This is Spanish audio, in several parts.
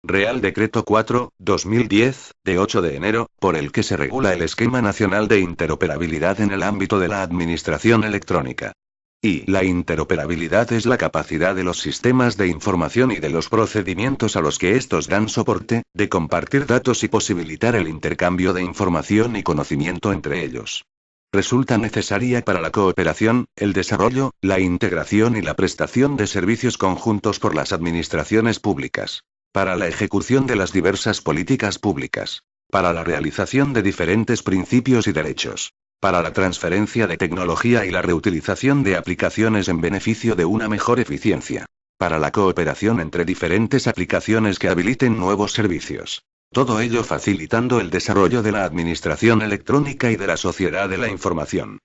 Real Decreto 4/2010, de 8 de enero, por el que se regula el Esquema Nacional de Interoperabilidad en el ámbito de la Administración Electrónica. Y la interoperabilidad es la capacidad de los sistemas de información y de los procedimientos a los que estos dan soporte, de compartir datos y posibilitar el intercambio de información y conocimiento entre ellos. Resulta necesaria para la cooperación, el desarrollo, la integración y la prestación de servicios conjuntos por las administraciones públicas. Para la ejecución de las diversas políticas públicas. Para la realización de diferentes principios y derechos. Para la transferencia de tecnología y la reutilización de aplicaciones en beneficio de una mejor eficiencia. Para la cooperación entre diferentes aplicaciones que habiliten nuevos servicios. Todo ello facilitando el desarrollo de la administración electrónica y de la sociedad de la información.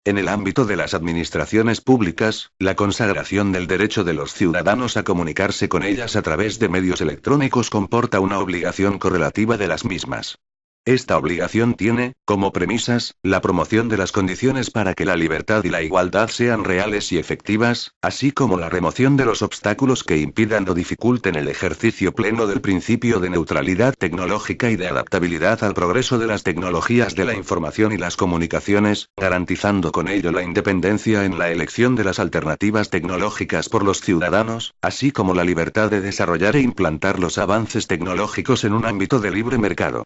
En el ámbito de las administraciones públicas, la consagración del derecho de los ciudadanos a comunicarse con ellas a través de medios electrónicos comporta una obligación correlativa de las mismas. Esta obligación tiene, como premisas, la promoción de las condiciones para que la libertad y la igualdad sean reales y efectivas, así como la remoción de los obstáculos que impidan o dificulten el ejercicio pleno del principio de neutralidad tecnológica y de adaptabilidad al progreso de las tecnologías de la información y las comunicaciones, garantizando con ello la independencia en la elección de las alternativas tecnológicas por los ciudadanos, así como la libertad de desarrollar e implantar los avances tecnológicos en un ámbito de libre mercado.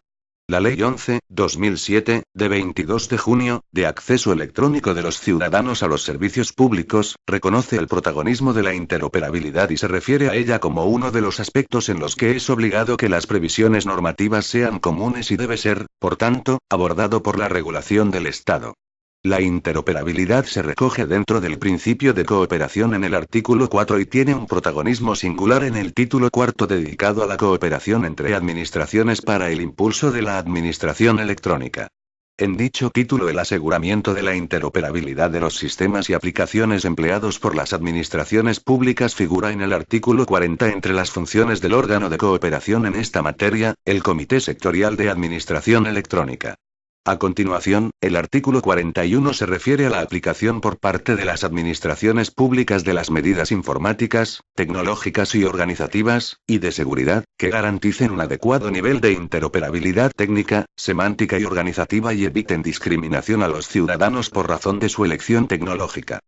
La Ley 11/2007, de 22 de junio, de acceso electrónico de los ciudadanos a los servicios públicos, reconoce el protagonismo de la interoperabilidad y se refiere a ella como uno de los aspectos en los que es obligado que las previsiones normativas sean comunes y debe ser, por tanto, abordado por la regulación del Estado. La interoperabilidad se recoge dentro del principio de cooperación en el artículo 4 y tiene un protagonismo singular en el título cuarto dedicado a la cooperación entre administraciones para el impulso de la administración electrónica. En dicho título el aseguramiento de la interoperabilidad de los sistemas y aplicaciones empleados por las administraciones públicas figura en el artículo 40 entre las funciones del órgano de cooperación en esta materia, el Comité Sectorial de Administración Electrónica. A continuación, el artículo 41 se refiere a la aplicación por parte de las administraciones públicas de las medidas informáticas, tecnológicas y organizativas, y de seguridad, que garanticen un adecuado nivel de interoperabilidad técnica, semántica y organizativa y eviten discriminación a los ciudadanos por razón de su elección tecnológica.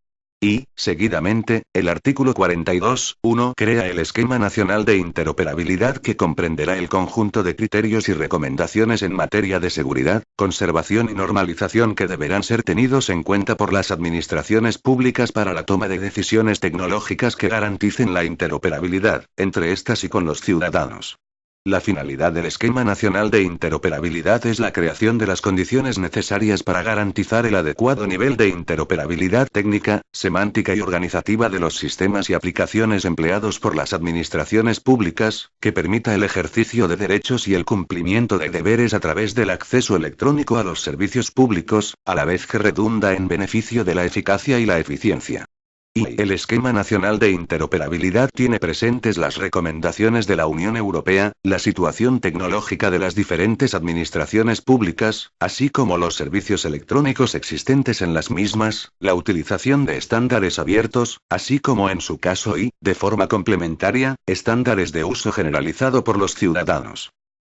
Y, seguidamente, el artículo 42.1 crea el Esquema Nacional de Interoperabilidad que comprenderá el conjunto de criterios y recomendaciones en materia de seguridad, conservación y normalización que deberán ser tenidos en cuenta por las administraciones públicas para la toma de decisiones tecnológicas que garanticen la interoperabilidad, entre estas y con los ciudadanos. La finalidad del Esquema Nacional de Interoperabilidad es la creación de las condiciones necesarias para garantizar el adecuado nivel de interoperabilidad técnica, semántica y organizativa de los sistemas y aplicaciones empleados por las administraciones públicas, que permita el ejercicio de derechos y el cumplimiento de deberes a través del acceso electrónico a los servicios públicos, a la vez que redunda en beneficio de la eficacia y la eficiencia. Y el Esquema Nacional de Interoperabilidad tiene presentes las recomendaciones de la Unión Europea, la situación tecnológica de las diferentes administraciones públicas, así como los servicios electrónicos existentes en las mismas, la utilización de estándares abiertos, así como en su caso y, de forma complementaria, estándares de uso generalizado por los ciudadanos.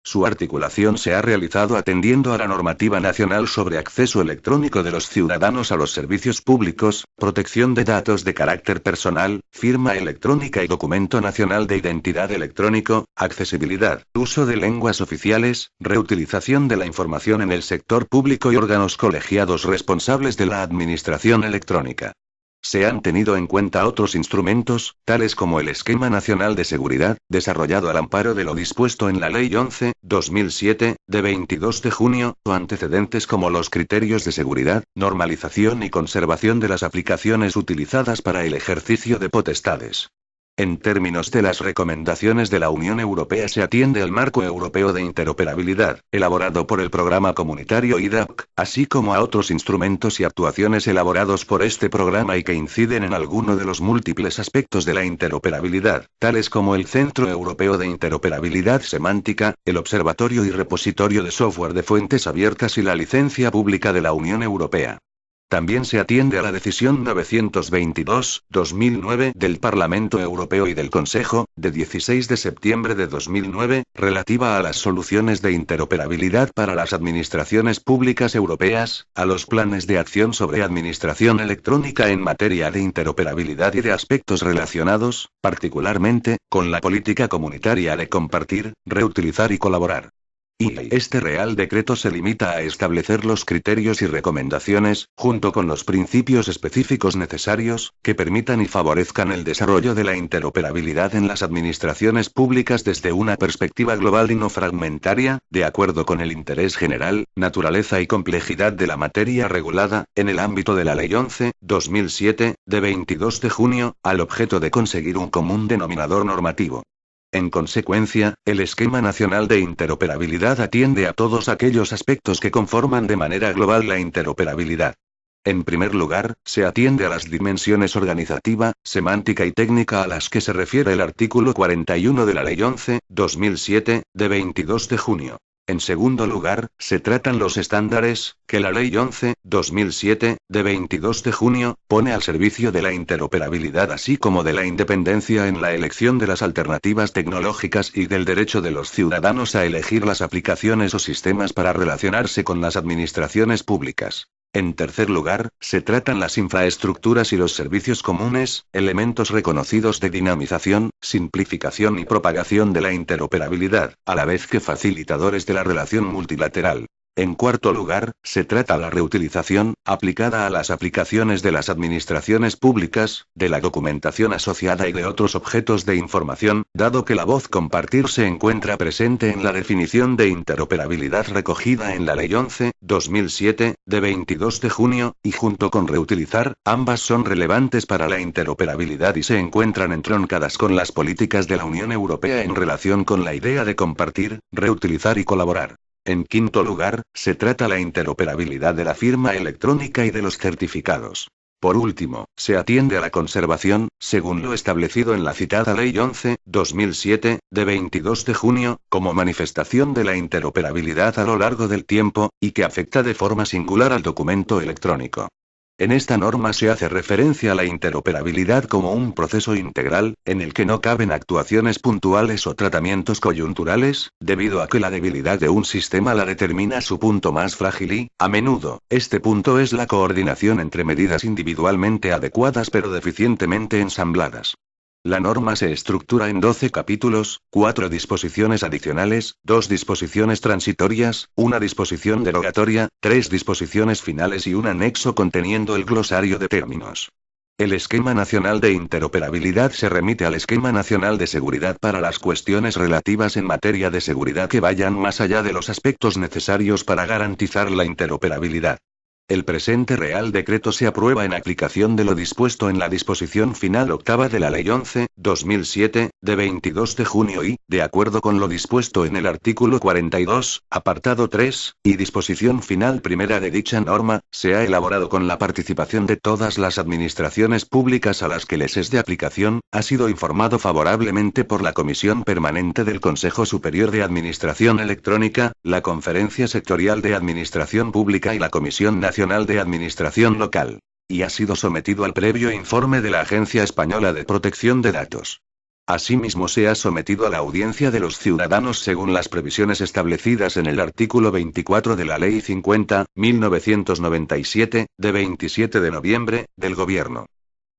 Su articulación se ha realizado atendiendo a la normativa nacional sobre acceso electrónico de los ciudadanos a los servicios públicos, protección de datos de carácter personal, firma electrónica y documento nacional de identidad electrónico, accesibilidad, uso de lenguas oficiales, reutilización de la información en el sector público y órganos colegiados responsables de la administración electrónica. Se han tenido en cuenta otros instrumentos, tales como el Esquema Nacional de Seguridad, desarrollado al amparo de lo dispuesto en la Ley 11/2007, de 22 de junio, o antecedentes como los criterios de seguridad, normalización y conservación de las aplicaciones utilizadas para el ejercicio de potestades. En términos de las recomendaciones de la Unión Europea se atiende al Marco Europeo de Interoperabilidad, elaborado por el Programa Comunitario IDAC, así como a otros instrumentos y actuaciones elaborados por este programa y que inciden en alguno de los múltiples aspectos de la interoperabilidad, tales como el Centro Europeo de Interoperabilidad Semántica, el Observatorio y Repositorio de Software de Fuentes Abiertas y la licencia pública de la Unión Europea. También se atiende a la decisión 922/2009 del Parlamento Europeo y del Consejo, de 16 de septiembre de 2009, relativa a las soluciones de interoperabilidad para las administraciones públicas europeas, a los planes de acción sobre administración electrónica en materia de interoperabilidad y de aspectos relacionados, particularmente, con la política comunitaria de compartir, reutilizar y colaborar. Y este Real Decreto se limita a establecer los criterios y recomendaciones, junto con los principios específicos necesarios, que permitan y favorezcan el desarrollo de la interoperabilidad en las administraciones públicas desde una perspectiva global y no fragmentaria, de acuerdo con el interés general, naturaleza y complejidad de la materia regulada, en el ámbito de la Ley 11/2007, de 22 de junio, al objeto de conseguir un común denominador normativo. En consecuencia, el Esquema Nacional de Interoperabilidad atiende a todos aquellos aspectos que conforman de manera global la interoperabilidad. En primer lugar, se atiende a las dimensiones organizativa, semántica y técnica a las que se refiere el artículo 41 de la Ley 11/2007, de 22 de junio. En segundo lugar, se tratan los estándares, que la Ley 11/2007, de 22 de junio, pone al servicio de la interoperabilidad así como de la independencia en la elección de las alternativas tecnológicas y del derecho de los ciudadanos a elegir las aplicaciones o sistemas para relacionarse con las administraciones públicas. En tercer lugar, se tratan las infraestructuras y los servicios comunes, elementos reconocidos de dinamización, simplificación y propagación de la interoperabilidad, a la vez que facilitadores de la relación multilateral. En cuarto lugar, se trata la reutilización, aplicada a las aplicaciones de las administraciones públicas, de la documentación asociada y de otros objetos de información, dado que la voz compartir se encuentra presente en la definición de interoperabilidad recogida en la Ley 11/2007, de 22 de junio, y junto con reutilizar, ambas son relevantes para la interoperabilidad y se encuentran entroncadas con las políticas de la Unión Europea en relación con la idea de compartir, reutilizar y colaborar. En quinto lugar, se trata la interoperabilidad de la firma electrónica y de los certificados. Por último, se atiende a la conservación, según lo establecido en la citada Ley 11/2007, de 22 de junio, como manifestación de la interoperabilidad a lo largo del tiempo, y que afecta de forma singular al documento electrónico. En esta norma se hace referencia a la interoperabilidad como un proceso integral, en el que no caben actuaciones puntuales o tratamientos coyunturales, debido a que la debilidad de un sistema la determina su punto más frágil y, a menudo, este punto es la coordinación entre medidas individualmente adecuadas pero deficientemente ensambladas. La norma se estructura en 12 capítulos, 4 disposiciones adicionales, 2 disposiciones transitorias, 1 disposición derogatoria, 3 disposiciones finales y un anexo conteniendo el glosario de términos. El Esquema Nacional de Interoperabilidad se remite al Esquema Nacional de Seguridad para las cuestiones relativas en materia de seguridad que vayan más allá de los aspectos necesarios para garantizar la interoperabilidad. El presente Real Decreto se aprueba en aplicación de lo dispuesto en la disposición final octava de la Ley 11/2007, de 22 de junio y, de acuerdo con lo dispuesto en el artículo 42, apartado 3, y disposición final primera de dicha norma, se ha elaborado con la participación de todas las administraciones públicas a las que les es de aplicación, ha sido informado favorablemente por la Comisión Permanente del Consejo Superior de Administración Electrónica, la Conferencia Sectorial de Administración Pública y la Comisión Nacional de Administración Local. Y ha sido sometido al previo informe de la Agencia Española de Protección de Datos. Asimismo se ha sometido a la audiencia de los ciudadanos según las previsiones establecidas en el artículo 24 de la Ley 50/1997, de 27 de noviembre, del Gobierno.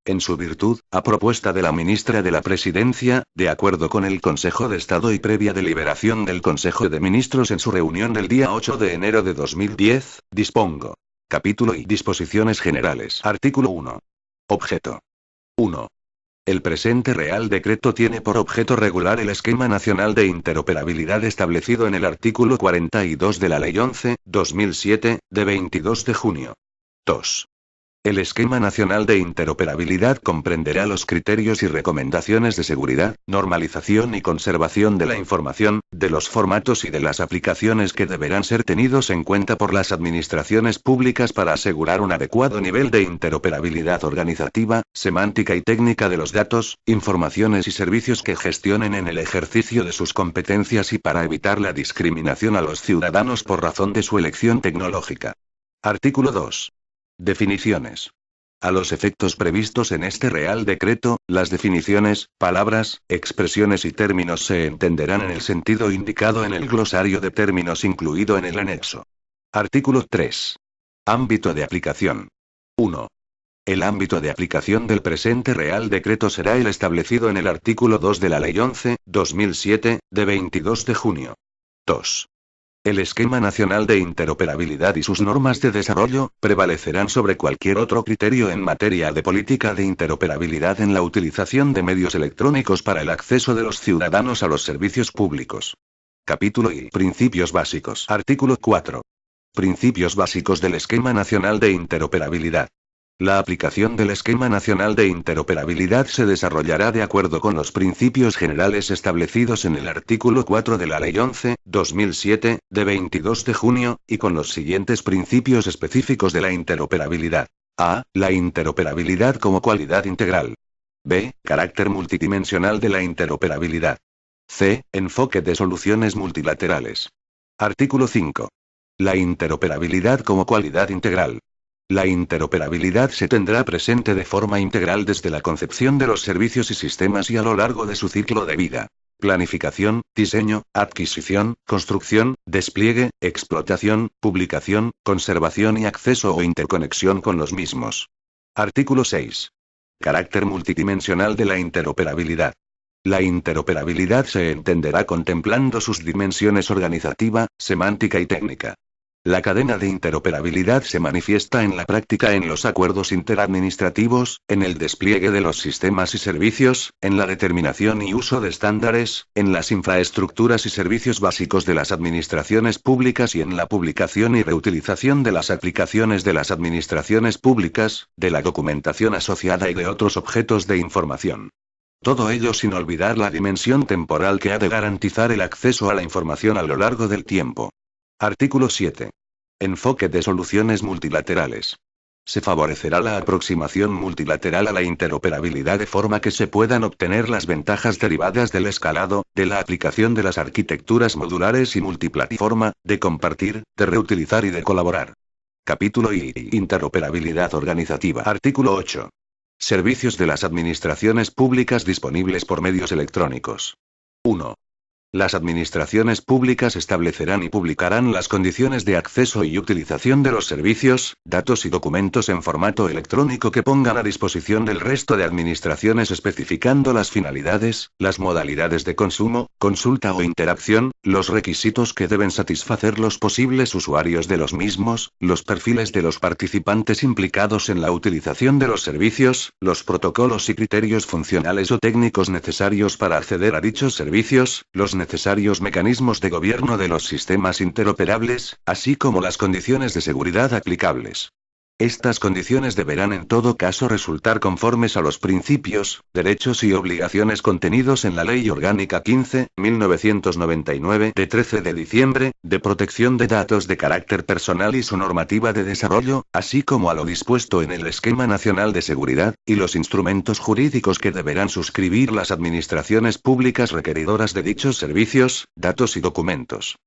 En su virtud, a propuesta de la ministra de la Presidencia, de acuerdo con el Consejo de Estado y previa deliberación del Consejo de Ministros en su reunión del día 8 de enero de 2010, dispongo. Capítulo y disposiciones generales. Artículo 1. Objeto. 1. El presente Real Decreto tiene por objeto regular el Esquema Nacional de Interoperabilidad establecido en el artículo 42 de la Ley 11/2007, de 22 de junio. 2. El Esquema Nacional de Interoperabilidad comprenderá los criterios y recomendaciones de seguridad, normalización y conservación de la información, de los formatos y de las aplicaciones que deberán ser tenidos en cuenta por las administraciones públicas para asegurar un adecuado nivel de interoperabilidad organizativa, semántica y técnica de los datos, informaciones y servicios que gestionen en el ejercicio de sus competencias y para evitar la discriminación a los ciudadanos por razón de su elección tecnológica. Artículo 2. Definiciones. A los efectos previstos en este Real Decreto, las definiciones, palabras, expresiones y términos se entenderán en el sentido indicado en el glosario de términos incluido en el anexo. Artículo 3. Ámbito de aplicación. 1. El ámbito de aplicación del presente Real Decreto será el establecido en el artículo 2 de la Ley 11/2007, de 22 de junio. 2. El Esquema Nacional de Interoperabilidad y sus normas de desarrollo prevalecerán sobre cualquier otro criterio en materia de política de interoperabilidad en la utilización de medios electrónicos para el acceso de los ciudadanos a los servicios públicos. Capítulo I. Principios básicos. Artículo 4. Principios básicos del Esquema Nacional de Interoperabilidad. La aplicación del Esquema Nacional de Interoperabilidad se desarrollará de acuerdo con los principios generales establecidos en el artículo 4 de la Ley 11/2007, de 22 de junio, y con los siguientes principios específicos de la interoperabilidad. A. La interoperabilidad como cualidad integral. B. Carácter multidimensional de la interoperabilidad. C. Enfoque de soluciones multilaterales. Artículo 5. La interoperabilidad como cualidad integral. La interoperabilidad se tendrá presente de forma integral desde la concepción de los servicios y sistemas y a lo largo de su ciclo de vida. Planificación, diseño, adquisición, construcción, despliegue, explotación, publicación, conservación y acceso o interconexión con los mismos. Artículo 6. Carácter multidimensional de la interoperabilidad. La interoperabilidad se entenderá contemplando sus dimensiones organizativa, semántica y técnica. La cadena de interoperabilidad se manifiesta en la práctica en los acuerdos interadministrativos, en el despliegue de los sistemas y servicios, en la determinación y uso de estándares, en las infraestructuras y servicios básicos de las administraciones públicas y en la publicación y reutilización de las aplicaciones de las administraciones públicas, de la documentación asociada y de otros objetos de información. Todo ello sin olvidar la dimensión temporal que ha de garantizar el acceso a la información a lo largo del tiempo. Artículo 7. Enfoque de soluciones multilaterales. Se favorecerá la aproximación multilateral a la interoperabilidad de forma que se puedan obtener las ventajas derivadas del escalado, de la aplicación de las arquitecturas modulares y multiplataforma, de compartir, de reutilizar y de colaborar. Capítulo I. Interoperabilidad organizativa. Artículo 8. Servicios de las administraciones públicas disponibles por medios electrónicos. 1. Las administraciones públicas establecerán y publicarán las condiciones de acceso y utilización de los servicios, datos y documentos en formato electrónico que pongan a disposición del resto de administraciones especificando las finalidades, las modalidades de consumo, consulta o interacción, los requisitos que deben satisfacer los posibles usuarios de los mismos, los perfiles de los participantes implicados en la utilización de los servicios, los protocolos y criterios funcionales o técnicos necesarios para acceder a dichos servicios, los necesarios mecanismos de gobierno de los sistemas interoperables, así como las condiciones de seguridad aplicables. Estas condiciones deberán en todo caso resultar conformes a los principios, derechos y obligaciones contenidos en la Ley Orgánica 15/1999 de 13 de diciembre, de protección de datos de carácter personal y su normativa de desarrollo, así como a lo dispuesto en el Esquema Nacional de Seguridad, y los instrumentos jurídicos que deberán suscribir las administraciones públicas requeridoras de dichos servicios, datos y documentos.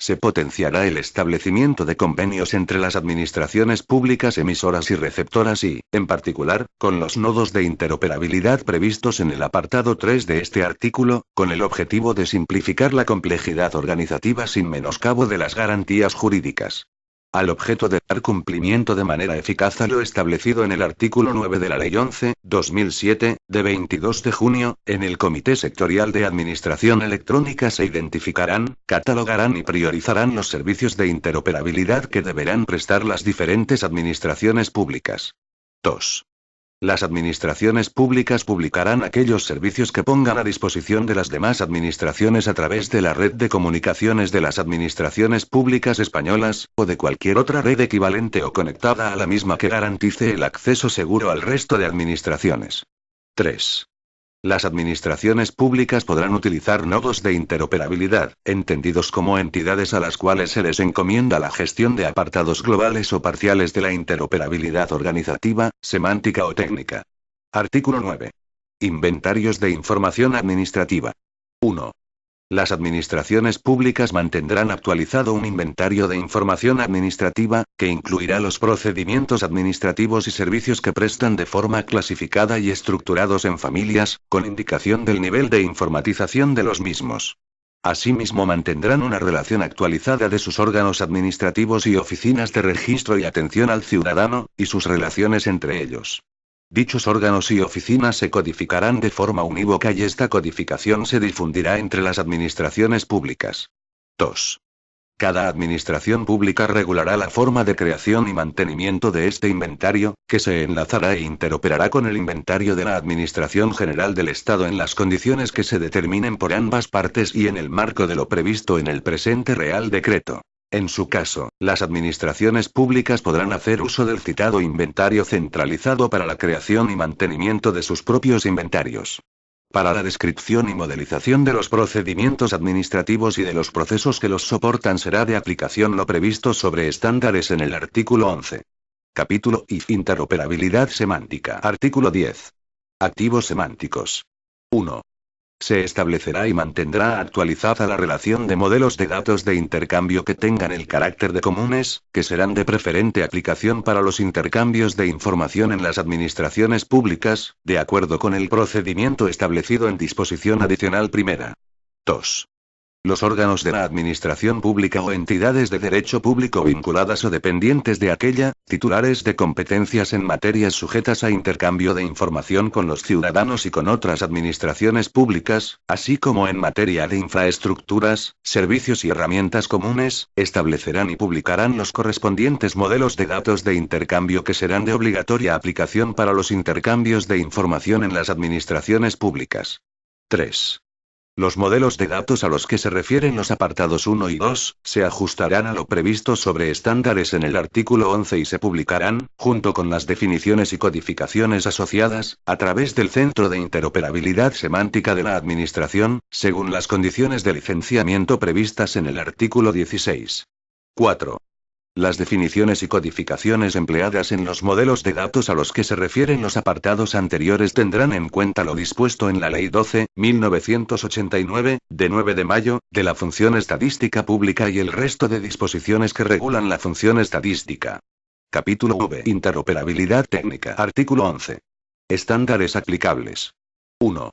Se potenciará el establecimiento de convenios entre las administraciones públicas emisoras y receptoras y, en particular, con los nodos de interoperabilidad previstos en el apartado 3 de este artículo, con el objetivo de simplificar la complejidad organizativa sin menoscabo de las garantías jurídicas. Al objeto de dar cumplimiento de manera eficaz a lo establecido en el artículo 9 de la Ley 11/2007, de 22 de junio, en el Comité Sectorial de Administración Electrónica se identificarán, catalogarán y priorizarán los servicios de interoperabilidad que deberán prestar las diferentes administraciones públicas. 2. Las administraciones públicas publicarán aquellos servicios que pongan a disposición de las demás administraciones a través de la red de comunicaciones de las administraciones públicas españolas, o de cualquier otra red equivalente o conectada a la misma que garantice el acceso seguro al resto de administraciones. 3. Las administraciones públicas podrán utilizar nodos de interoperabilidad, entendidos como entidades a las cuales se les encomienda la gestión de apartados globales o parciales de la interoperabilidad organizativa, semántica o técnica. Artículo 9. Inventarios de información administrativa. 1. Las administraciones públicas mantendrán actualizado un inventario de información administrativa, que incluirá los procedimientos administrativos y servicios que prestan de forma clasificada y estructurados en familias, con indicación del nivel de informatización de los mismos. Asimismo, mantendrán una relación actualizada de sus órganos administrativos y oficinas de registro y atención al ciudadano, y sus relaciones entre ellos. Dichos órganos y oficinas se codificarán de forma unívoca y esta codificación se difundirá entre las administraciones públicas. 2. Cada administración pública regulará la forma de creación y mantenimiento de este inventario, que se enlazará e interoperará con el inventario de la Administración General del Estado en las condiciones que se determinen por ambas partes y en el marco de lo previsto en el presente Real Decreto. En su caso, las administraciones públicas podrán hacer uso del citado inventario centralizado para la creación y mantenimiento de sus propios inventarios. Para la descripción y modelización de los procedimientos administrativos y de los procesos que los soportan será de aplicación lo previsto sobre estándares en el artículo 11. Capítulo I. Interoperabilidad semántica. Artículo 10. Activos semánticos. 1. Se establecerá y mantendrá actualizada la relación de modelos de datos de intercambio que tengan el carácter de comunes, que serán de preferente aplicación para los intercambios de información en las administraciones públicas, de acuerdo con el procedimiento establecido en disposición adicional primera. 2. Los órganos de la administración pública o entidades de derecho público vinculadas o dependientes de aquella, titulares de competencias en materias sujetas a intercambio de información con los ciudadanos y con otras administraciones públicas, así como en materia de infraestructuras, servicios y herramientas comunes, establecerán y publicarán los correspondientes modelos de datos de intercambio que serán de obligatoria aplicación para los intercambios de información en las administraciones públicas. 3. Los modelos de datos a los que se refieren los apartados 1 y 2, se ajustarán a lo previsto sobre estándares en el artículo 11 y se publicarán, junto con las definiciones y codificaciones asociadas, a través del Centro de Interoperabilidad Semántica de la Administración, según las condiciones de licenciamiento previstas en el artículo 16. 4. Las definiciones y codificaciones empleadas en los modelos de datos a los que se refieren los apartados anteriores tendrán en cuenta lo dispuesto en la Ley 12.1989, de 9 de mayo, de la Función Estadística Pública y el resto de disposiciones que regulan la función estadística. Capítulo V. Interoperabilidad técnica. Artículo 11. Estándares aplicables. 1.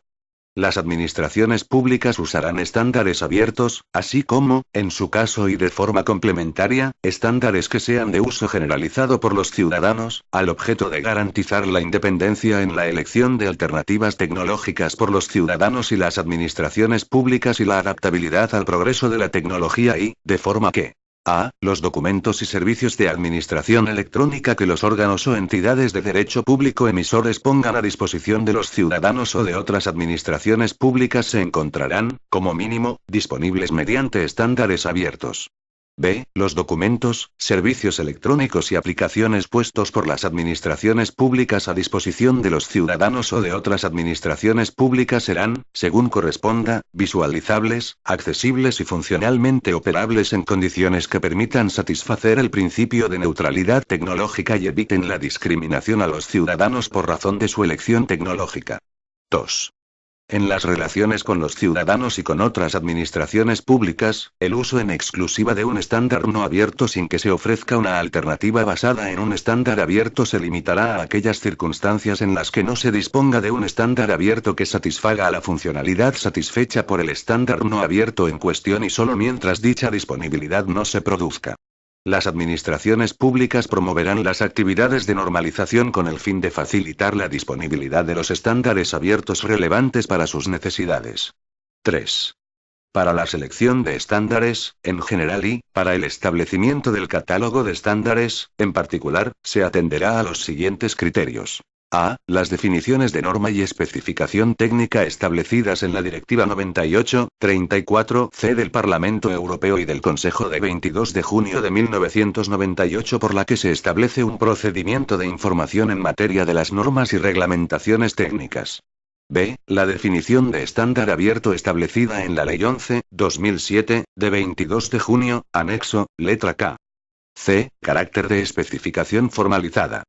Las administraciones públicas usarán estándares abiertos, así como, en su caso y de forma complementaria, estándares que sean de uso generalizado por los ciudadanos, al objeto de garantizar la independencia en la elección de alternativas tecnológicas por los ciudadanos y las administraciones públicas y la adaptabilidad al progreso de la tecnología y, de forma que a. Los documentos y servicios de administración electrónica que los órganos o entidades de derecho público emisores pongan a disposición de los ciudadanos o de otras administraciones públicas se encontrarán, como mínimo, disponibles mediante estándares abiertos. B. Los documentos, servicios electrónicos y aplicaciones puestos por las administraciones públicas a disposición de los ciudadanos o de otras administraciones públicas serán, según corresponda, visualizables, accesibles y funcionalmente operables en condiciones que permitan satisfacer el principio de neutralidad tecnológica y eviten la discriminación a los ciudadanos por razón de su elección tecnológica. 2. En las relaciones con los ciudadanos y con otras administraciones públicas, el uso en exclusiva de un estándar no abierto sin que se ofrezca una alternativa basada en un estándar abierto se limitará a aquellas circunstancias en las que no se disponga de un estándar abierto que satisfaga a la funcionalidad satisfecha por el estándar no abierto en cuestión y solo mientras dicha disponibilidad no se produzca. Las administraciones públicas promoverán las actividades de normalización con el fin de facilitar la disponibilidad de los estándares abiertos relevantes para sus necesidades. 3. Para la selección de estándares, en general y, para el establecimiento del catálogo de estándares, en particular, se atenderá a los siguientes criterios. A. Las definiciones de norma y especificación técnica establecidas en la Directiva 98/34/C del Parlamento Europeo y del Consejo de 22 de junio de 1998 por la que se establece un procedimiento de información en materia de las normas y reglamentaciones técnicas. B. La definición de estándar abierto establecida en la Ley 11/2007, de 22 de junio, anexo, letra K. C. Carácter de especificación formalizada.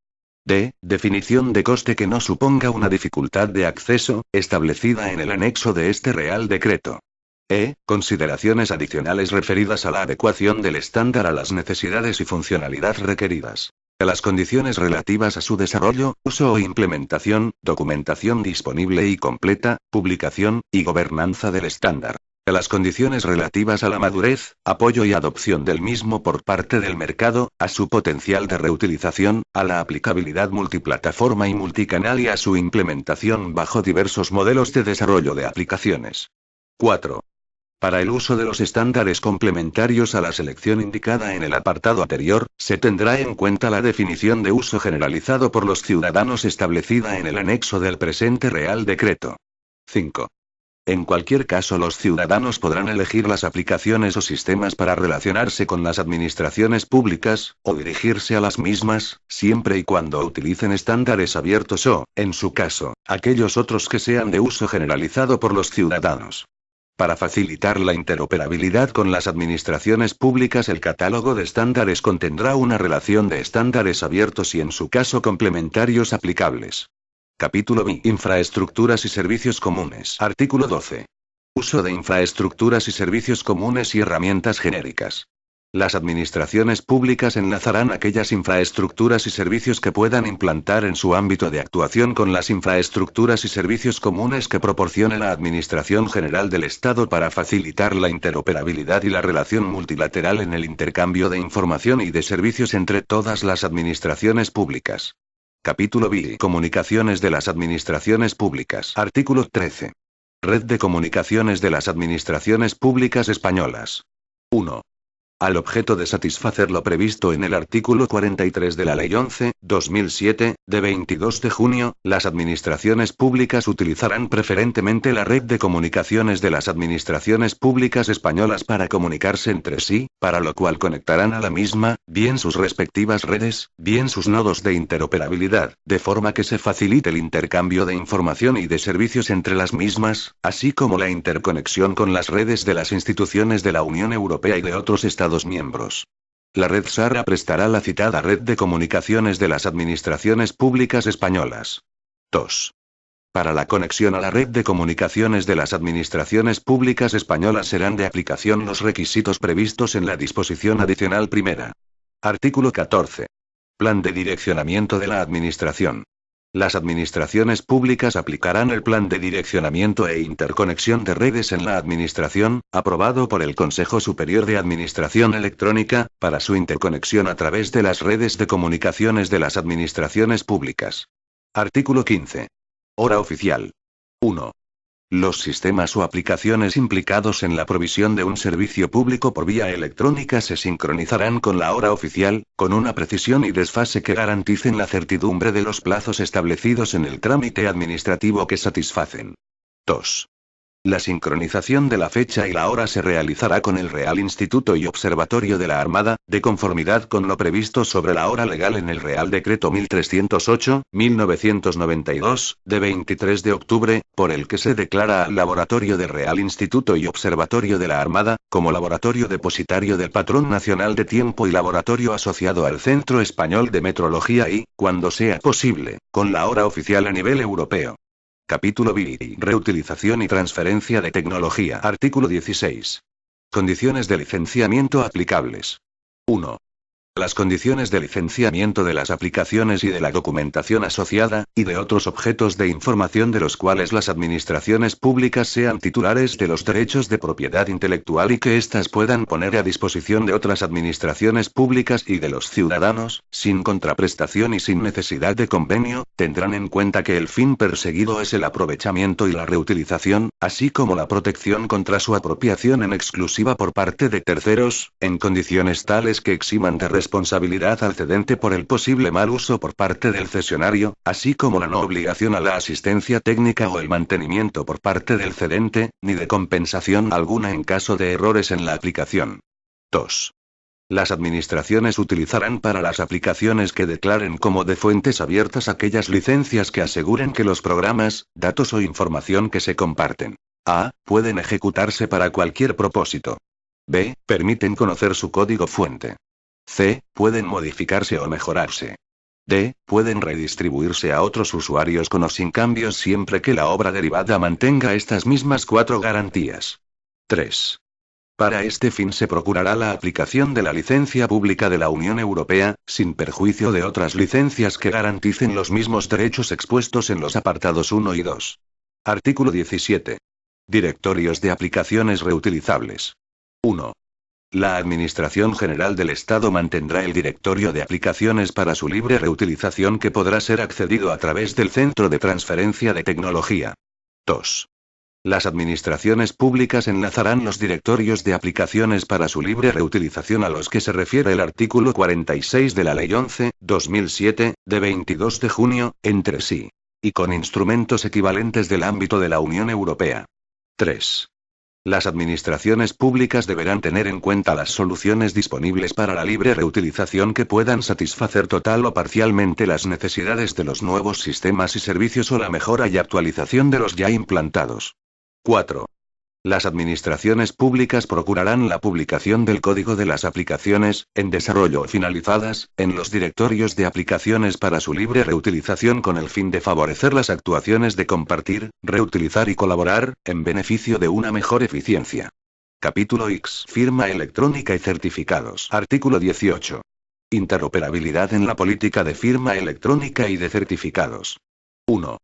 D. Definición de coste que no suponga una dificultad de acceso, establecida en el anexo de este Real Decreto. Consideraciones adicionales referidas a la adecuación del estándar a las necesidades y funcionalidad requeridas. A las condiciones relativas a su desarrollo, uso o implementación, documentación disponible y completa, publicación, y gobernanza del estándar. A las condiciones relativas a la madurez, apoyo y adopción del mismo por parte del mercado, a su potencial de reutilización, a la aplicabilidad multiplataforma y multicanal y a su implementación bajo diversos modelos de desarrollo de aplicaciones. 4. Para el uso de los estándares complementarios a la selección indicada en el apartado anterior, se tendrá en cuenta la definición de uso generalizado por los ciudadanos establecida en el anexo del presente Real Decreto. 5. En cualquier caso, los ciudadanos podrán elegir las aplicaciones o sistemas para relacionarse con las administraciones públicas, o dirigirse a las mismas, siempre y cuando utilicen estándares abiertos o, en su caso, aquellos otros que sean de uso generalizado por los ciudadanos. Para facilitar la interoperabilidad con las administraciones públicas, el catálogo de estándares contendrá una relación de estándares abiertos y en su caso complementarios aplicables. Capítulo B. Infraestructuras y servicios comunes. Artículo 12. Uso de infraestructuras y servicios comunes y herramientas genéricas. Las administraciones públicas enlazarán aquellas infraestructuras y servicios que puedan implantar en su ámbito de actuación con las infraestructuras y servicios comunes que proporcione la Administración General del Estado para facilitar la interoperabilidad y la relación multilateral en el intercambio de información y de servicios entre todas las administraciones públicas. Capítulo B. Comunicaciones de las administraciones públicas. Artículo 13. Red de comunicaciones de las administraciones públicas españolas. 1. Al objeto de satisfacer lo previsto en el artículo 43 de la Ley 11/2007, de 22 de junio, las administraciones públicas utilizarán preferentemente la red de comunicaciones de las administraciones públicas españolas para comunicarse entre sí, para lo cual conectarán a la misma, bien sus respectivas redes, bien sus nodos de interoperabilidad, de forma que se facilite el intercambio de información y de servicios entre las mismas, así como la interconexión con las redes de las instituciones de la Unión Europea y de otros Estados miembros. La red SARA prestará la citada red de comunicaciones de las administraciones públicas españolas. 2. Para la conexión a la red de comunicaciones de las administraciones públicas españolas serán de aplicación los requisitos previstos en la disposición adicional primera. Artículo 14. Plan de direccionamiento de la administración. Las administraciones públicas aplicarán el Plan de Direccionamiento e Interconexión de Redes en la Administración, aprobado por el Consejo Superior de Administración Electrónica, para su interconexión a través de las redes de comunicaciones de las administraciones públicas. Artículo 15. Hora oficial. 1. Los sistemas o aplicaciones implicados en la provisión de un servicio público por vía electrónica se sincronizarán con la hora oficial, con una precisión y desfase que garanticen la certidumbre de los plazos establecidos en el trámite administrativo que satisfacen. 2. La sincronización de la fecha y la hora se realizará con el Real Instituto y Observatorio de la Armada, de conformidad con lo previsto sobre la hora legal en el Real Decreto 1308/1992, de 23 de octubre, por el que se declara al Laboratorio del Real Instituto y Observatorio de la Armada, como laboratorio depositario del Patrón Nacional de Tiempo y laboratorio asociado al Centro Español de Metrología y, cuando sea posible, con la hora oficial a nivel europeo. Capítulo B. Reutilización y transferencia de tecnología. Artículo 16. Condiciones de licenciamiento aplicables. 1. Las condiciones de licenciamiento de las aplicaciones y de la documentación asociada, y de otros objetos de información de los cuales las administraciones públicas sean titulares de los derechos de propiedad intelectual y que éstas puedan poner a disposición de otras administraciones públicas y de los ciudadanos, sin contraprestación y sin necesidad de convenio, tendrán en cuenta que el fin perseguido es el aprovechamiento y la reutilización, así como la protección contra su apropiación en exclusiva por parte de terceros, en condiciones tales que eximan de responsabilidad al cedente por el posible mal uso por parte del cesionario, así como la no obligación a la asistencia técnica o el mantenimiento por parte del cedente, ni de compensación alguna en caso de errores en la aplicación. 2. Las administraciones utilizarán para las aplicaciones que declaren como de fuentes abiertas aquellas licencias que aseguren que los programas, datos o información que se comparten. A. Pueden ejecutarse para cualquier propósito. B. Permiten conocer su código fuente. C. Pueden modificarse o mejorarse. D. Pueden redistribuirse a otros usuarios con o sin cambios siempre que la obra derivada mantenga estas mismas 4 garantías. 3. Para este fin se procurará la aplicación de la licencia pública de la Unión Europea, sin perjuicio de otras licencias que garanticen los mismos derechos expuestos en los apartados 1 y 2. Artículo 17. Directorios de aplicaciones reutilizables. 1. La Administración General del Estado mantendrá el directorio de aplicaciones para su libre reutilización que podrá ser accedido a través del Centro de Transferencia de Tecnología. 2. Las administraciones públicas enlazarán los directorios de aplicaciones para su libre reutilización a los que se refiere el artículo 46 de la Ley 11/2007, de 22 de junio, entre sí. Y con instrumentos equivalentes del ámbito de la Unión Europea. 3. Las administraciones públicas deberán tener en cuenta las soluciones disponibles para la libre reutilización que puedan satisfacer total o parcialmente las necesidades de los nuevos sistemas y servicios o la mejora y actualización de los ya implantados. 4. Las administraciones públicas procurarán la publicación del código de las aplicaciones, en desarrollo o finalizadas, en los directorios de aplicaciones para su libre reutilización con el fin de favorecer las actuaciones de compartir, reutilizar y colaborar, en beneficio de una mejor eficiencia. Capítulo X. Firma electrónica y certificados. Artículo 18. Interoperabilidad en la política de firma electrónica y de certificados. 1.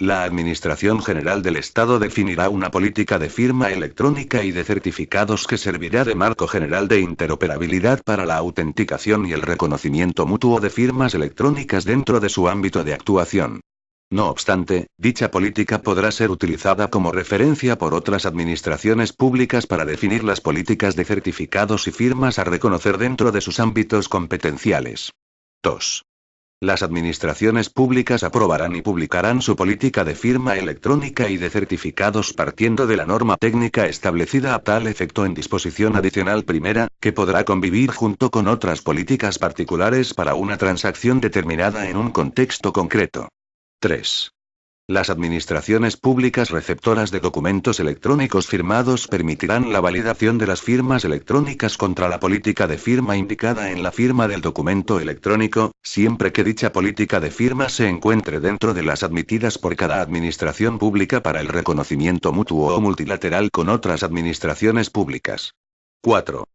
La Administración General del Estado definirá una política de firma electrónica y de certificados que servirá de marco general de interoperabilidad para la autenticación y el reconocimiento mutuo de firmas electrónicas dentro de su ámbito de actuación. No obstante, dicha política podrá ser utilizada como referencia por otras administraciones públicas para definir las políticas de certificados y firmas a reconocer dentro de sus ámbitos competenciales. 2. Las administraciones públicas aprobarán y publicarán su política de firma electrónica y de certificados partiendo de la norma técnica establecida a tal efecto en disposición adicional primera, que podrá convivir junto con otras políticas particulares para una transacción determinada en un contexto concreto. 3. Las administraciones públicas receptoras de documentos electrónicos firmados permitirán la validación de las firmas electrónicas contra la política de firma indicada en la firma del documento electrónico, siempre que dicha política de firma se encuentre dentro de las admitidas por cada administración pública para el reconocimiento mutuo o multilateral con otras administraciones públicas. 4.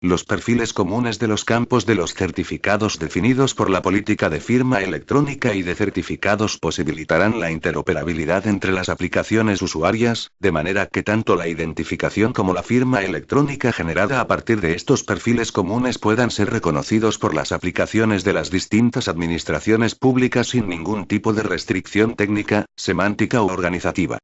Los perfiles comunes de los campos de los certificados definidos por la política de firma electrónica y de certificados posibilitarán la interoperabilidad entre las aplicaciones usuarias, de manera que tanto la identificación como la firma electrónica generada a partir de estos perfiles comunes puedan ser reconocidos por las aplicaciones de las distintas administraciones públicas sin ningún tipo de restricción técnica, semántica o organizativa.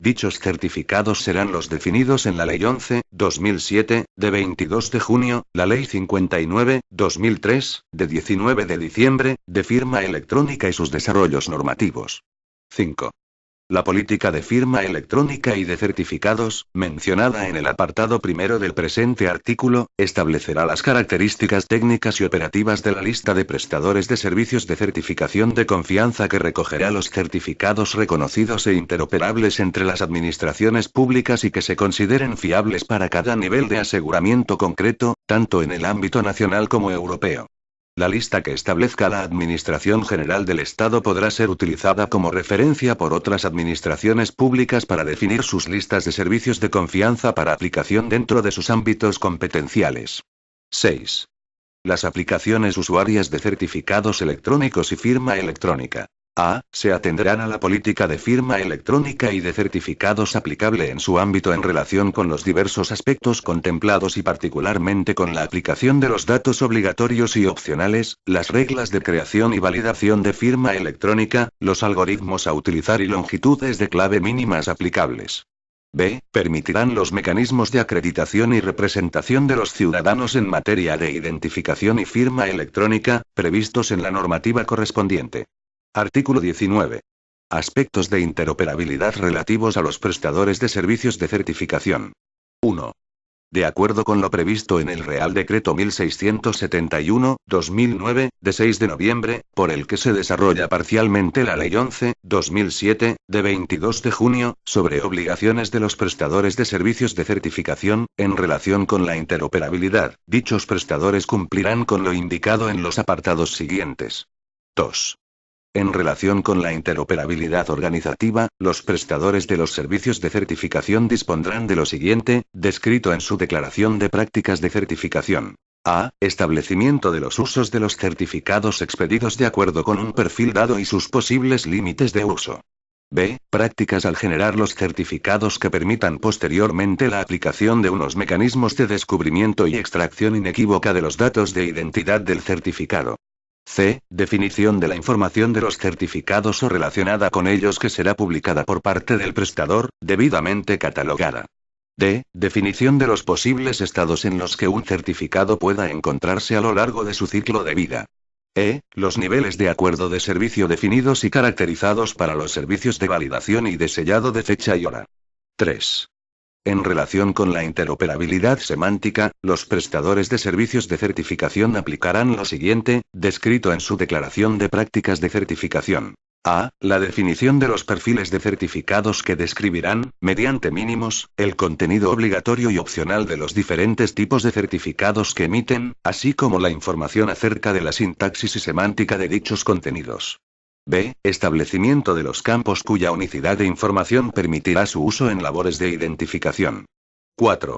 Dichos certificados serán los definidos en la Ley 11/2007, de 22 de junio, la Ley 59/2003, de 19 de diciembre, de firma electrónica y sus desarrollos normativos. 5. La política de firma electrónica y de certificados, mencionada en el apartado primero del presente artículo, establecerá las características técnicas y operativas de la lista de prestadores de servicios de certificación de confianza que recogerá los certificados reconocidos e interoperables entre las administraciones públicas y que se consideren fiables para cada nivel de aseguramiento concreto, tanto en el ámbito nacional como europeo. La lista que establezca la Administración General del Estado podrá ser utilizada como referencia por otras administraciones públicas para definir sus listas de servicios de confianza para aplicación dentro de sus ámbitos competenciales. 6. Las aplicaciones usuarias de certificados electrónicos y firma electrónica. A. Se atendrán a la política de firma electrónica y de certificados aplicable en su ámbito en relación con los diversos aspectos contemplados y particularmente con la aplicación de los datos obligatorios y opcionales, las reglas de creación y validación de firma electrónica, los algoritmos a utilizar y longitudes de clave mínimas aplicables. B. Permitirán los mecanismos de acreditación y representación de los ciudadanos en materia de identificación y firma electrónica, previstos en la normativa correspondiente. Artículo 19. Aspectos de interoperabilidad relativos a los prestadores de servicios de certificación. 1. De acuerdo con lo previsto en el Real Decreto 1671/2009, de 6 de noviembre, por el que se desarrolla parcialmente la Ley 11/2007, de 22 de junio, sobre obligaciones de los prestadores de servicios de certificación, en relación con la interoperabilidad, dichos prestadores cumplirán con lo indicado en los apartados siguientes. 2. En relación con la interoperabilidad organizativa, los prestadores de los servicios de certificación dispondrán de lo siguiente, descrito en su declaración de prácticas de certificación. A. Establecimiento de los usos de los certificados expedidos de acuerdo con un perfil dado y sus posibles límites de uso. B. Prácticas al generar los certificados que permitan posteriormente la aplicación de unos mecanismos de descubrimiento y extracción inequívoca de los datos de identidad del certificado. C. Definición de la información de los certificados o relacionada con ellos que será publicada por parte del prestador, debidamente catalogada. D. Definición de los posibles estados en los que un certificado pueda encontrarse a lo largo de su ciclo de vida. E. Los niveles de acuerdo de servicio definidos y caracterizados para los servicios de validación y de sellado de fecha y hora. 3. En relación con la interoperabilidad semántica, los prestadores de servicios de certificación aplicarán lo siguiente, descrito en su declaración de prácticas de certificación. A. La definición de los perfiles de certificados que describirán, mediante mínimos, el contenido obligatorio y opcional de los diferentes tipos de certificados que emiten, así como la información acerca de la sintaxis y semántica de dichos contenidos. B. Establecimiento de los campos cuya unicidad de información permitirá su uso en labores de identificación. 4.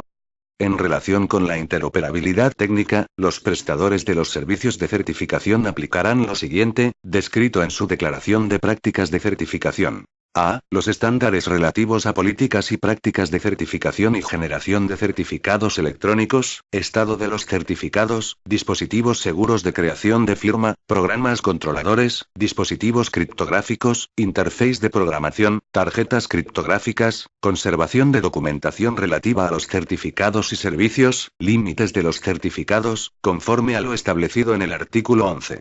En relación con la interoperabilidad técnica, los prestadores de los servicios de certificación aplicarán lo siguiente, descrito en su declaración de prácticas de certificación. A. Los estándares relativos a políticas y prácticas de certificación y generación de certificados electrónicos, estado de los certificados, dispositivos seguros de creación de firma, programas controladores, dispositivos criptográficos, interface de programación, tarjetas criptográficas, conservación de documentación relativa a los certificados y servicios, límites de los certificados, conforme a lo establecido en el artículo 11.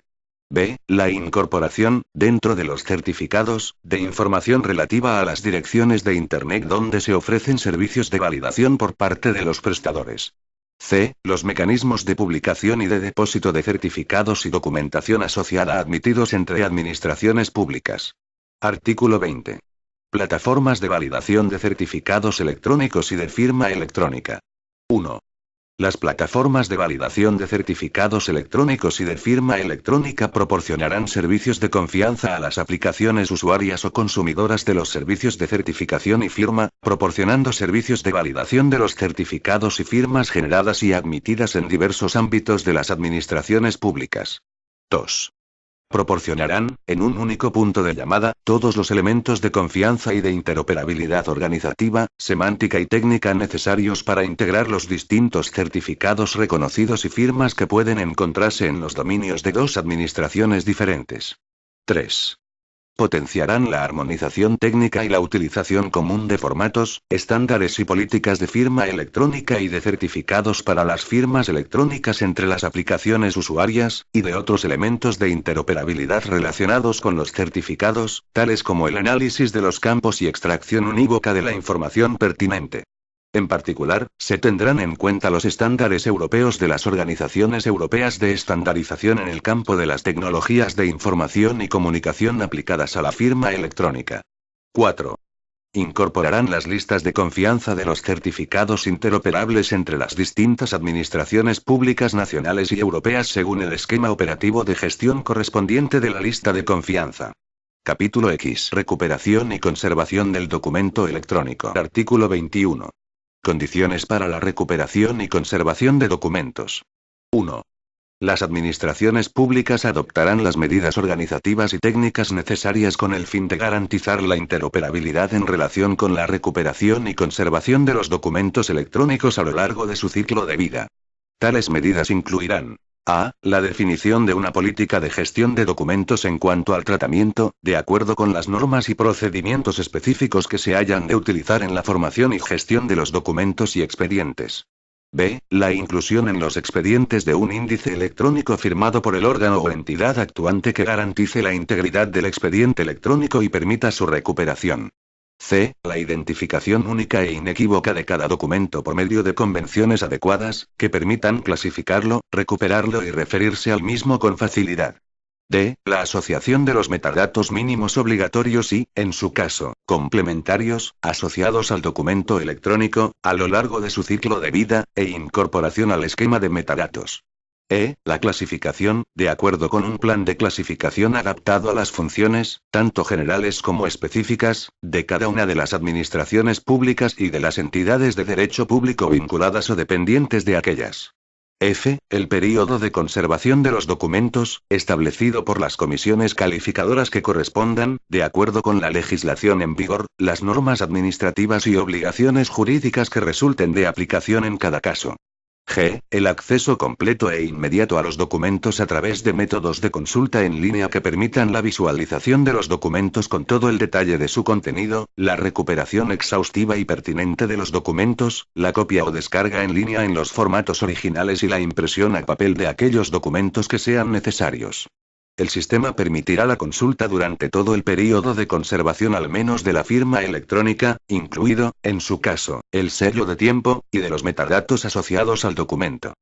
B. La incorporación, dentro de los certificados, de información relativa a las direcciones de Internet donde se ofrecen servicios de validación por parte de los prestadores. C. Los mecanismos de publicación y de depósito de certificados y documentación asociada admitidos entre administraciones públicas. Artículo 20. Plataformas de validación de certificados electrónicos y de firma electrónica. 1. Las plataformas de validación de certificados electrónicos y de firma electrónica proporcionarán servicios de confianza a las aplicaciones usuarias o consumidoras de los servicios de certificación y firma, proporcionando servicios de validación de los certificados y firmas generadas y admitidas en diversos ámbitos de las administraciones públicas. 2. Proporcionarán, en un único punto de llamada, todos los elementos de confianza y de interoperabilidad organizativa, semántica y técnica necesarios para integrar los distintos certificados reconocidos y firmas que pueden encontrarse en los dominios de dos administraciones diferentes. 3. Potenciarán la armonización técnica y la utilización común de formatos, estándares y políticas de firma electrónica y de certificados para las firmas electrónicas entre las aplicaciones usuarias, y de otros elementos de interoperabilidad relacionados con los certificados, tales como el análisis de los campos y extracción unívoca de la información pertinente. En particular, se tendrán en cuenta los estándares europeos de las organizaciones europeas de estandarización en el campo de las tecnologías de información y comunicación aplicadas a la firma electrónica. 4. Incorporarán las listas de confianza de los certificados interoperables entre las distintas administraciones públicas nacionales y europeas según el esquema operativo de gestión correspondiente de la lista de confianza. Capítulo X. Recuperación y conservación del documento electrónico. Artículo 21. Condiciones para la recuperación y conservación de documentos. 1. Las administraciones públicas adoptarán las medidas organizativas y técnicas necesarias con el fin de garantizar la interoperabilidad en relación con la recuperación y conservación de los documentos electrónicos a lo largo de su ciclo de vida. Tales medidas incluirán: A. La definición de una política de gestión de documentos en cuanto al tratamiento, de acuerdo con las normas y procedimientos específicos que se hayan de utilizar en la formación y gestión de los documentos y expedientes. B. La inclusión en los expedientes de un índice electrónico firmado por el órgano o entidad actuante que garantice la integridad del expediente electrónico y permita su recuperación. C. La identificación única e inequívoca de cada documento por medio de convenciones adecuadas, que permitan clasificarlo, recuperarlo y referirse al mismo con facilidad. D. La asociación de los metadatos mínimos obligatorios y, en su caso, complementarios, asociados al documento electrónico, a lo largo de su ciclo de vida, e incorporación al esquema de metadatos. La clasificación, de acuerdo con un plan de clasificación adaptado a las funciones, tanto generales como específicas, de cada una de las administraciones públicas y de las entidades de derecho público vinculadas o dependientes de aquellas. El período de conservación de los documentos, establecido por las comisiones calificadoras que correspondan, de acuerdo con la legislación en vigor, las normas administrativas y obligaciones jurídicas que resulten de aplicación en cada caso. El acceso completo e inmediato a los documentos a través de métodos de consulta en línea que permitan la visualización de los documentos con todo el detalle de su contenido, la recuperación exhaustiva y pertinente de los documentos, la copia o descarga en línea en los formatos originales y la impresión a papel de aquellos documentos que sean necesarios. El sistema permitirá la consulta durante todo el período de conservación al menos de la firma electrónica, incluido, en su caso, el sello de tiempo, y de los metadatos asociados al documento.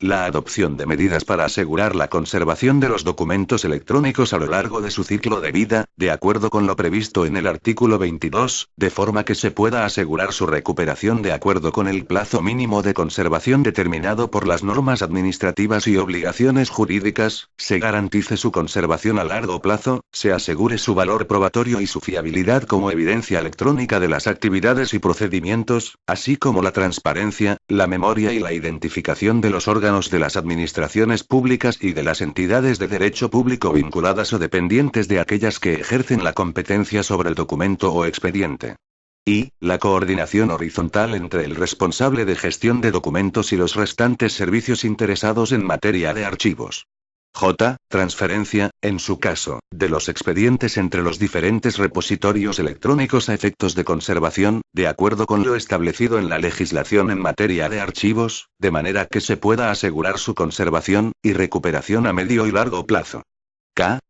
La adopción de medidas para asegurar la conservación de los documentos electrónicos a lo largo de su ciclo de vida, de acuerdo con lo previsto en el artículo 22, de forma que se pueda asegurar su recuperación de acuerdo con el plazo mínimo de conservación determinado por las normas administrativas y obligaciones jurídicas, se garantice su conservación a largo plazo, se asegure su valor probatorio y su fiabilidad como evidencia electrónica de las actividades y procedimientos, así como la transparencia, la memoria y la identificación de los órganos de las administraciones públicas y de las entidades de derecho público vinculadas o dependientes de aquellas que ejercen la competencia sobre el documento o expediente. La coordinación horizontal entre el responsable de gestión de documentos y los restantes servicios interesados en materia de archivos. Transferencia, en su caso, de los expedientes entre los diferentes repositorios electrónicos a efectos de conservación, de acuerdo con lo establecido en la legislación en materia de archivos, de manera que se pueda asegurar su conservación y recuperación a medio y largo plazo.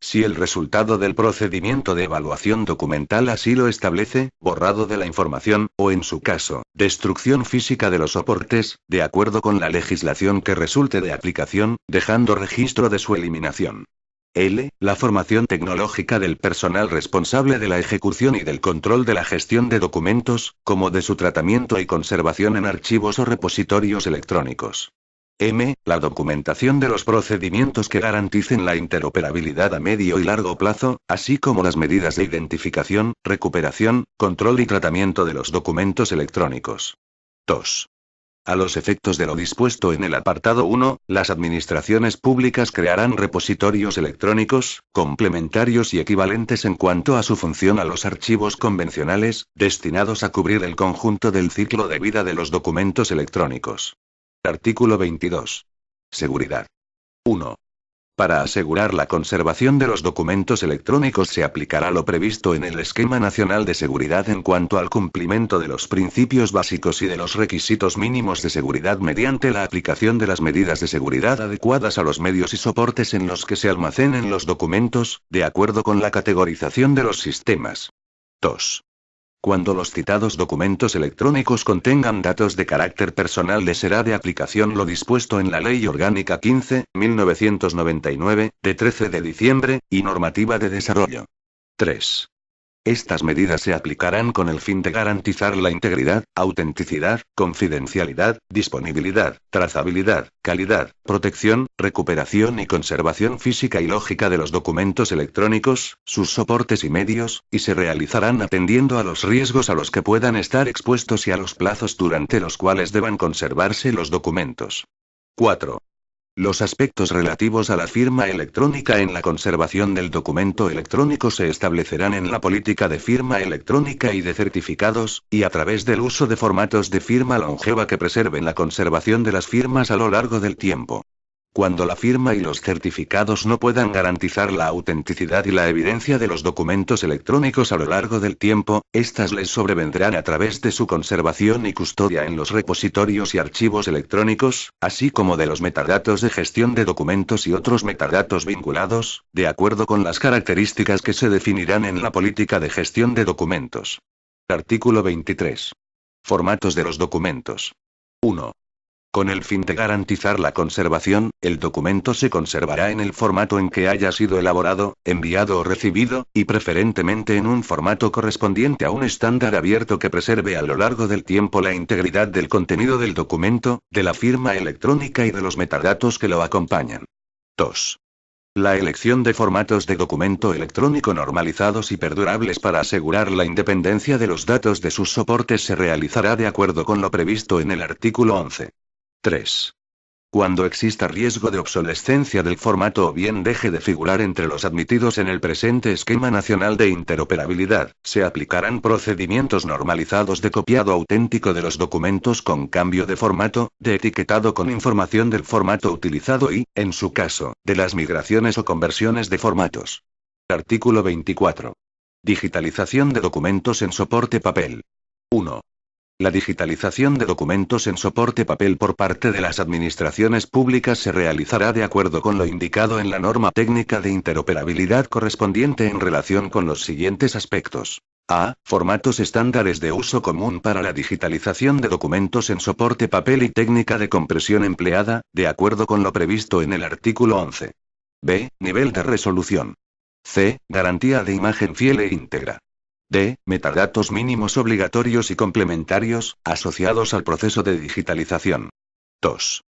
Si el resultado del procedimiento de evaluación documental así lo establece, borrado de la información, o en su caso, destrucción física de los soportes, de acuerdo con la legislación que resulte de aplicación, dejando registro de su eliminación. La formación tecnológica del personal responsable de la ejecución y del control de la gestión de documentos, como de su tratamiento y conservación en archivos o repositorios electrónicos. La documentación de los procedimientos que garanticen la interoperabilidad a medio y largo plazo, así como las medidas de identificación, recuperación, control y tratamiento de los documentos electrónicos. A los efectos de lo dispuesto en el apartado 1, las administraciones públicas crearán repositorios electrónicos, complementarios y equivalentes en cuanto a su función a los archivos convencionales, destinados a cubrir el conjunto del ciclo de vida de los documentos electrónicos. Artículo 22. Seguridad. 1. Para asegurar la conservación de los documentos electrónicos se aplicará lo previsto en el Esquema Nacional de Seguridad en cuanto al cumplimiento de los principios básicos y de los requisitos mínimos de seguridad mediante la aplicación de las medidas de seguridad adecuadas a los medios y soportes en los que se almacenen los documentos, de acuerdo con la categorización de los sistemas. 2. Cuando los citados documentos electrónicos contengan datos de carácter personal les será de aplicación lo dispuesto en la Ley Orgánica 15.1999, de 13 de diciembre, y Normativa de Desarrollo. 3. Estas medidas se aplicarán con el fin de garantizar la integridad, autenticidad, confidencialidad, disponibilidad, trazabilidad, calidad, protección, recuperación y conservación física y lógica de los documentos electrónicos, sus soportes y medios, y se realizarán atendiendo a los riesgos a los que puedan estar expuestos y a los plazos durante los cuales deban conservarse los documentos. 4. Los aspectos relativos a la firma electrónica en la conservación del documento electrónico se establecerán en la política de firma electrónica y de certificados, y a través del uso de formatos de firma longeva que preserven la conservación de las firmas a lo largo del tiempo. Cuando la firma y los certificados no puedan garantizar la autenticidad y la evidencia de los documentos electrónicos a lo largo del tiempo, estas les sobrevendrán a través de su conservación y custodia en los repositorios y archivos electrónicos, así como de los metadatos de gestión de documentos y otros metadatos vinculados, de acuerdo con las características que se definirán en la política de gestión de documentos. Artículo 23. Formatos de los documentos. 1. Con el fin de garantizar la conservación, el documento se conservará en el formato en que haya sido elaborado, enviado o recibido, y preferentemente en un formato correspondiente a un estándar abierto que preserve a lo largo del tiempo la integridad del contenido del documento, de la firma electrónica y de los metadatos que lo acompañan. 2. La elección de formatos de documento electrónico normalizados y perdurables para asegurar la independencia de los datos de sus soportes se realizará de acuerdo con lo previsto en el artículo 11. 3. Cuando exista riesgo de obsolescencia del formato o bien deje de figurar entre los admitidos en el presente Esquema Nacional de Interoperabilidad, se aplicarán procedimientos normalizados de copiado auténtico de los documentos con cambio de formato, de etiquetado con información del formato utilizado y, en su caso, de las migraciones o conversiones de formatos. Artículo 24. Digitalización de documentos en soporte papel. 1. La digitalización de documentos en soporte papel por parte de las administraciones públicas se realizará de acuerdo con lo indicado en la norma técnica de interoperabilidad correspondiente en relación con los siguientes aspectos. A. Formatos estándares de uso común para la digitalización de documentos en soporte papel y técnica de compresión empleada, de acuerdo con lo previsto en el artículo 11. B. Nivel de resolución. C. Garantía de imagen fiel e íntegra. D. Metadatos mínimos obligatorios y complementarios, asociados al proceso de digitalización. 2.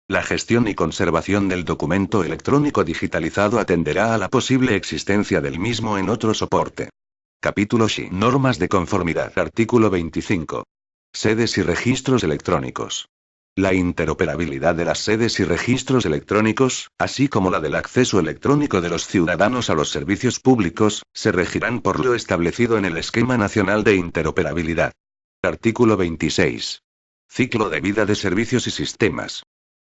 La gestión y conservación del documento electrónico digitalizado atenderá a la posible existencia del mismo en otro soporte. Capítulo X. Normas de conformidad. Artículo 25. Sedes y registros electrónicos. La interoperabilidad de las sedes y registros electrónicos, así como la del acceso electrónico de los ciudadanos a los servicios públicos, se regirán por lo establecido en el Esquema Nacional de Interoperabilidad. Artículo 26. Ciclo de vida de servicios y sistemas.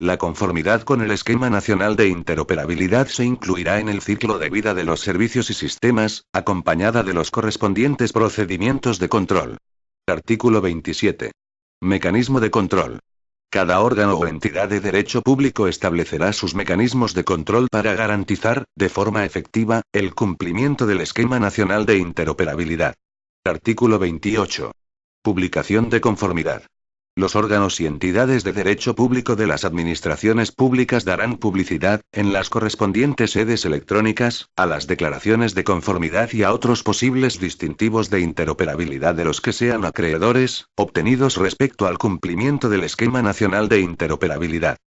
La conformidad con el Esquema Nacional de Interoperabilidad se incluirá en el ciclo de vida de los servicios y sistemas, acompañada de los correspondientes procedimientos de control. Artículo 27. Mecanismo de control. Cada órgano o entidad de derecho público establecerá sus mecanismos de control para garantizar, de forma efectiva, el cumplimiento del Esquema Nacional de Interoperabilidad. Artículo 28. Publicación de conformidad. Los órganos y entidades de derecho público de las administraciones públicas darán publicidad, en las correspondientes sedes electrónicas, a las declaraciones de conformidad y a otros posibles distintivos de interoperabilidad de los que sean acreedores, obtenidos respecto al cumplimiento del Esquema Nacional de Interoperabilidad.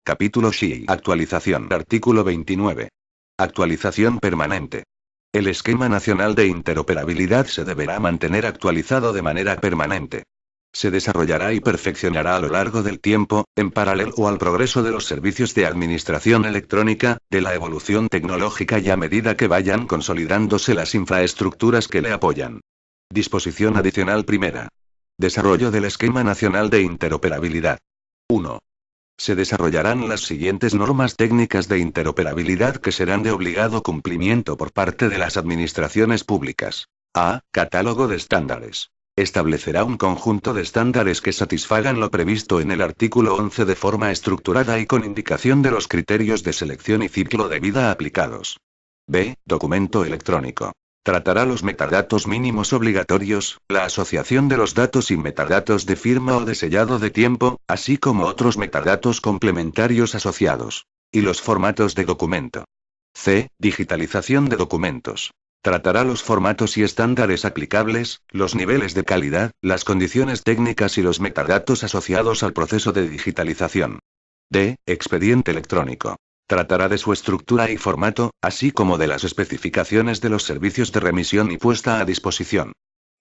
Capítulo X. Actualización. Artículo 29. Actualización permanente. El Esquema Nacional de Interoperabilidad se deberá mantener actualizado de manera permanente. Se desarrollará y perfeccionará a lo largo del tiempo, en paralelo al progreso de los servicios de administración electrónica, de la evolución tecnológica y a medida que vayan consolidándose las infraestructuras que le apoyan. Disposición adicional primera. Desarrollo del Esquema Nacional de Interoperabilidad. 1. Se desarrollarán las siguientes normas técnicas de interoperabilidad que serán de obligado cumplimiento por parte de las administraciones públicas. A. Catálogo de estándares. Establecerá un conjunto de estándares que satisfagan lo previsto en el artículo 11 de forma estructurada y con indicación de los criterios de selección y ciclo de vida aplicados. B. Documento electrónico. Tratará los metadatos mínimos obligatorios, la asociación de los datos y metadatos de firma o de sellado de tiempo, así como otros metadatos complementarios asociados. Y los formatos de documento. C. Digitalización de documentos. Tratará los formatos y estándares aplicables, los niveles de calidad, las condiciones técnicas y los metadatos asociados al proceso de digitalización. D. Expediente electrónico. Tratará de su estructura y formato, así como de las especificaciones de los servicios de remisión y puesta a disposición.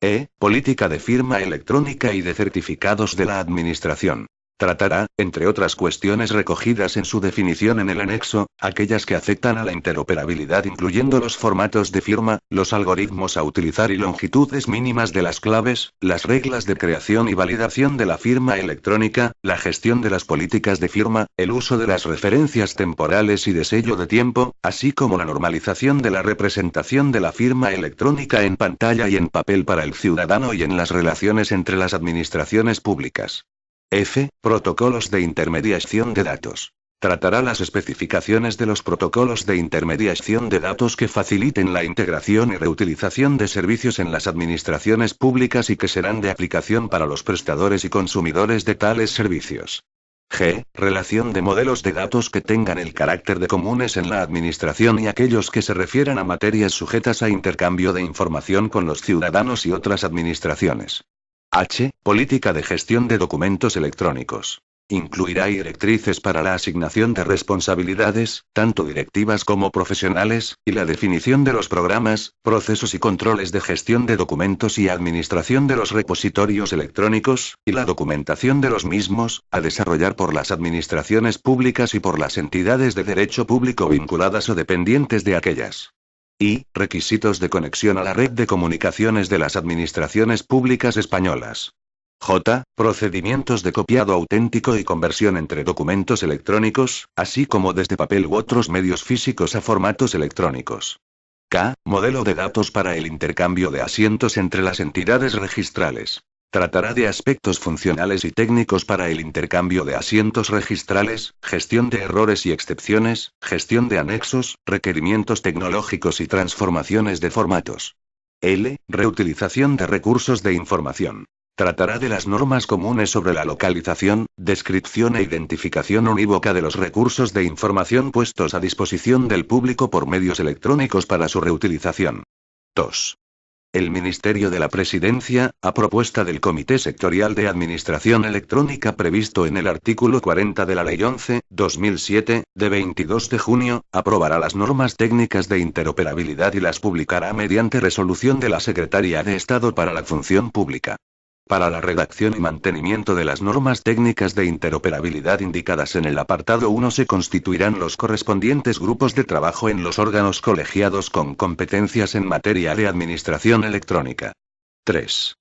E. Política de firma electrónica y de certificados de la Administración. Tratará, entre otras cuestiones recogidas en su definición en el anexo, aquellas que afectan a la interoperabilidad incluyendo los formatos de firma, los algoritmos a utilizar y longitudes mínimas de las claves, las reglas de creación y validación de la firma electrónica, la gestión de las políticas de firma, el uso de las referencias temporales y de sello de tiempo, así como la normalización de la representación de la firma electrónica en pantalla y en papel para el ciudadano y en las relaciones entre las administraciones públicas. F. Protocolos de intermediación de datos. Tratará las especificaciones de los protocolos de intermediación de datos que faciliten la integración y reutilización de servicios en las administraciones públicas y que serán de aplicación para los prestadores y consumidores de tales servicios. G. Relación de modelos de datos que tengan el carácter de comunes en la administración y aquellos que se refieran a materias sujetas a intercambio de información con los ciudadanos y otras administraciones. H. Política de gestión de documentos electrónicos. Incluirá directrices para la asignación de responsabilidades, tanto directivas como profesionales, y la definición de los programas, procesos y controles de gestión de documentos y administración de los repositorios electrónicos, y la documentación de los mismos, a desarrollar por las administraciones públicas y por las entidades de derecho público vinculadas o dependientes de aquellas. Y. Requisitos de conexión a la red de comunicaciones de las administraciones públicas españolas. J. Procedimientos de copiado auténtico y conversión entre documentos electrónicos, así como desde papel u otros medios físicos a formatos electrónicos. K. Modelo de datos para el intercambio de asientos entre las entidades registrales. Tratará de aspectos funcionales y técnicos para el intercambio de asientos registrales, gestión de errores y excepciones, gestión de anexos, requerimientos tecnológicos y transformaciones de formatos. L. Reutilización de recursos de información. Tratará de las normas comunes sobre la localización, descripción e identificación unívoca de los recursos de información puestos a disposición del público por medios electrónicos para su reutilización. 2. El Ministerio de la Presidencia, a propuesta del Comité Sectorial de Administración Electrónica previsto en el artículo 40 de la Ley 11/2007, de 22 de junio, aprobará las normas técnicas de interoperabilidad y las publicará mediante resolución de la Secretaría de Estado para la Función Pública. Para la redacción y mantenimiento de las normas técnicas de interoperabilidad indicadas en el apartado 1 se constituirán los correspondientes grupos de trabajo en los órganos colegiados con competencias en materia de administración electrónica. 3.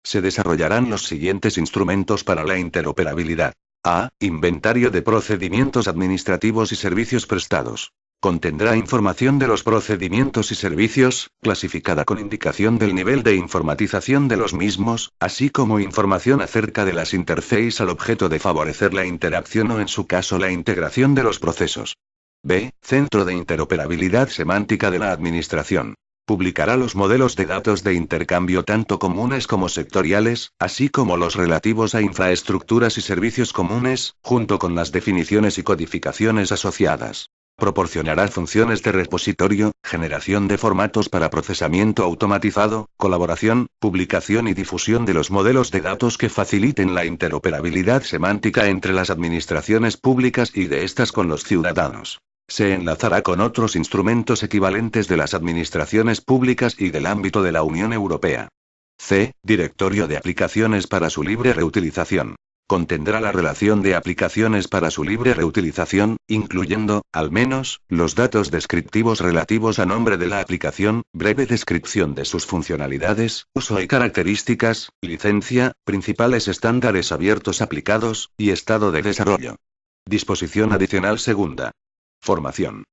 Se desarrollarán los siguientes instrumentos para la interoperabilidad. A. Inventario de procedimientos administrativos y servicios prestados. Contendrá información de los procedimientos y servicios, clasificada con indicación del nivel de informatización de los mismos, así como información acerca de las interfaces al objeto de favorecer la interacción o en su caso la integración de los procesos. B. Centro de Interoperabilidad Semántica de la Administración. Publicará los modelos de datos de intercambio tanto comunes como sectoriales, así como los relativos a infraestructuras y servicios comunes, junto con las definiciones y codificaciones asociadas. Proporcionará funciones de repositorio, generación de formatos para procesamiento automatizado, colaboración, publicación y difusión de los modelos de datos que faciliten la interoperabilidad semántica entre las administraciones públicas y de estas con los ciudadanos. Se enlazará con otros instrumentos equivalentes de las administraciones públicas y del ámbito de la Unión Europea. C. Directorio de aplicaciones para su libre reutilización. Contendrá la relación de aplicaciones para su libre reutilización, incluyendo, al menos, los datos descriptivos relativos a nombre de la aplicación, breve descripción de sus funcionalidades, uso y características, licencia, principales estándares abiertos aplicados, y estado de desarrollo. Disposición adicional segunda. Formación.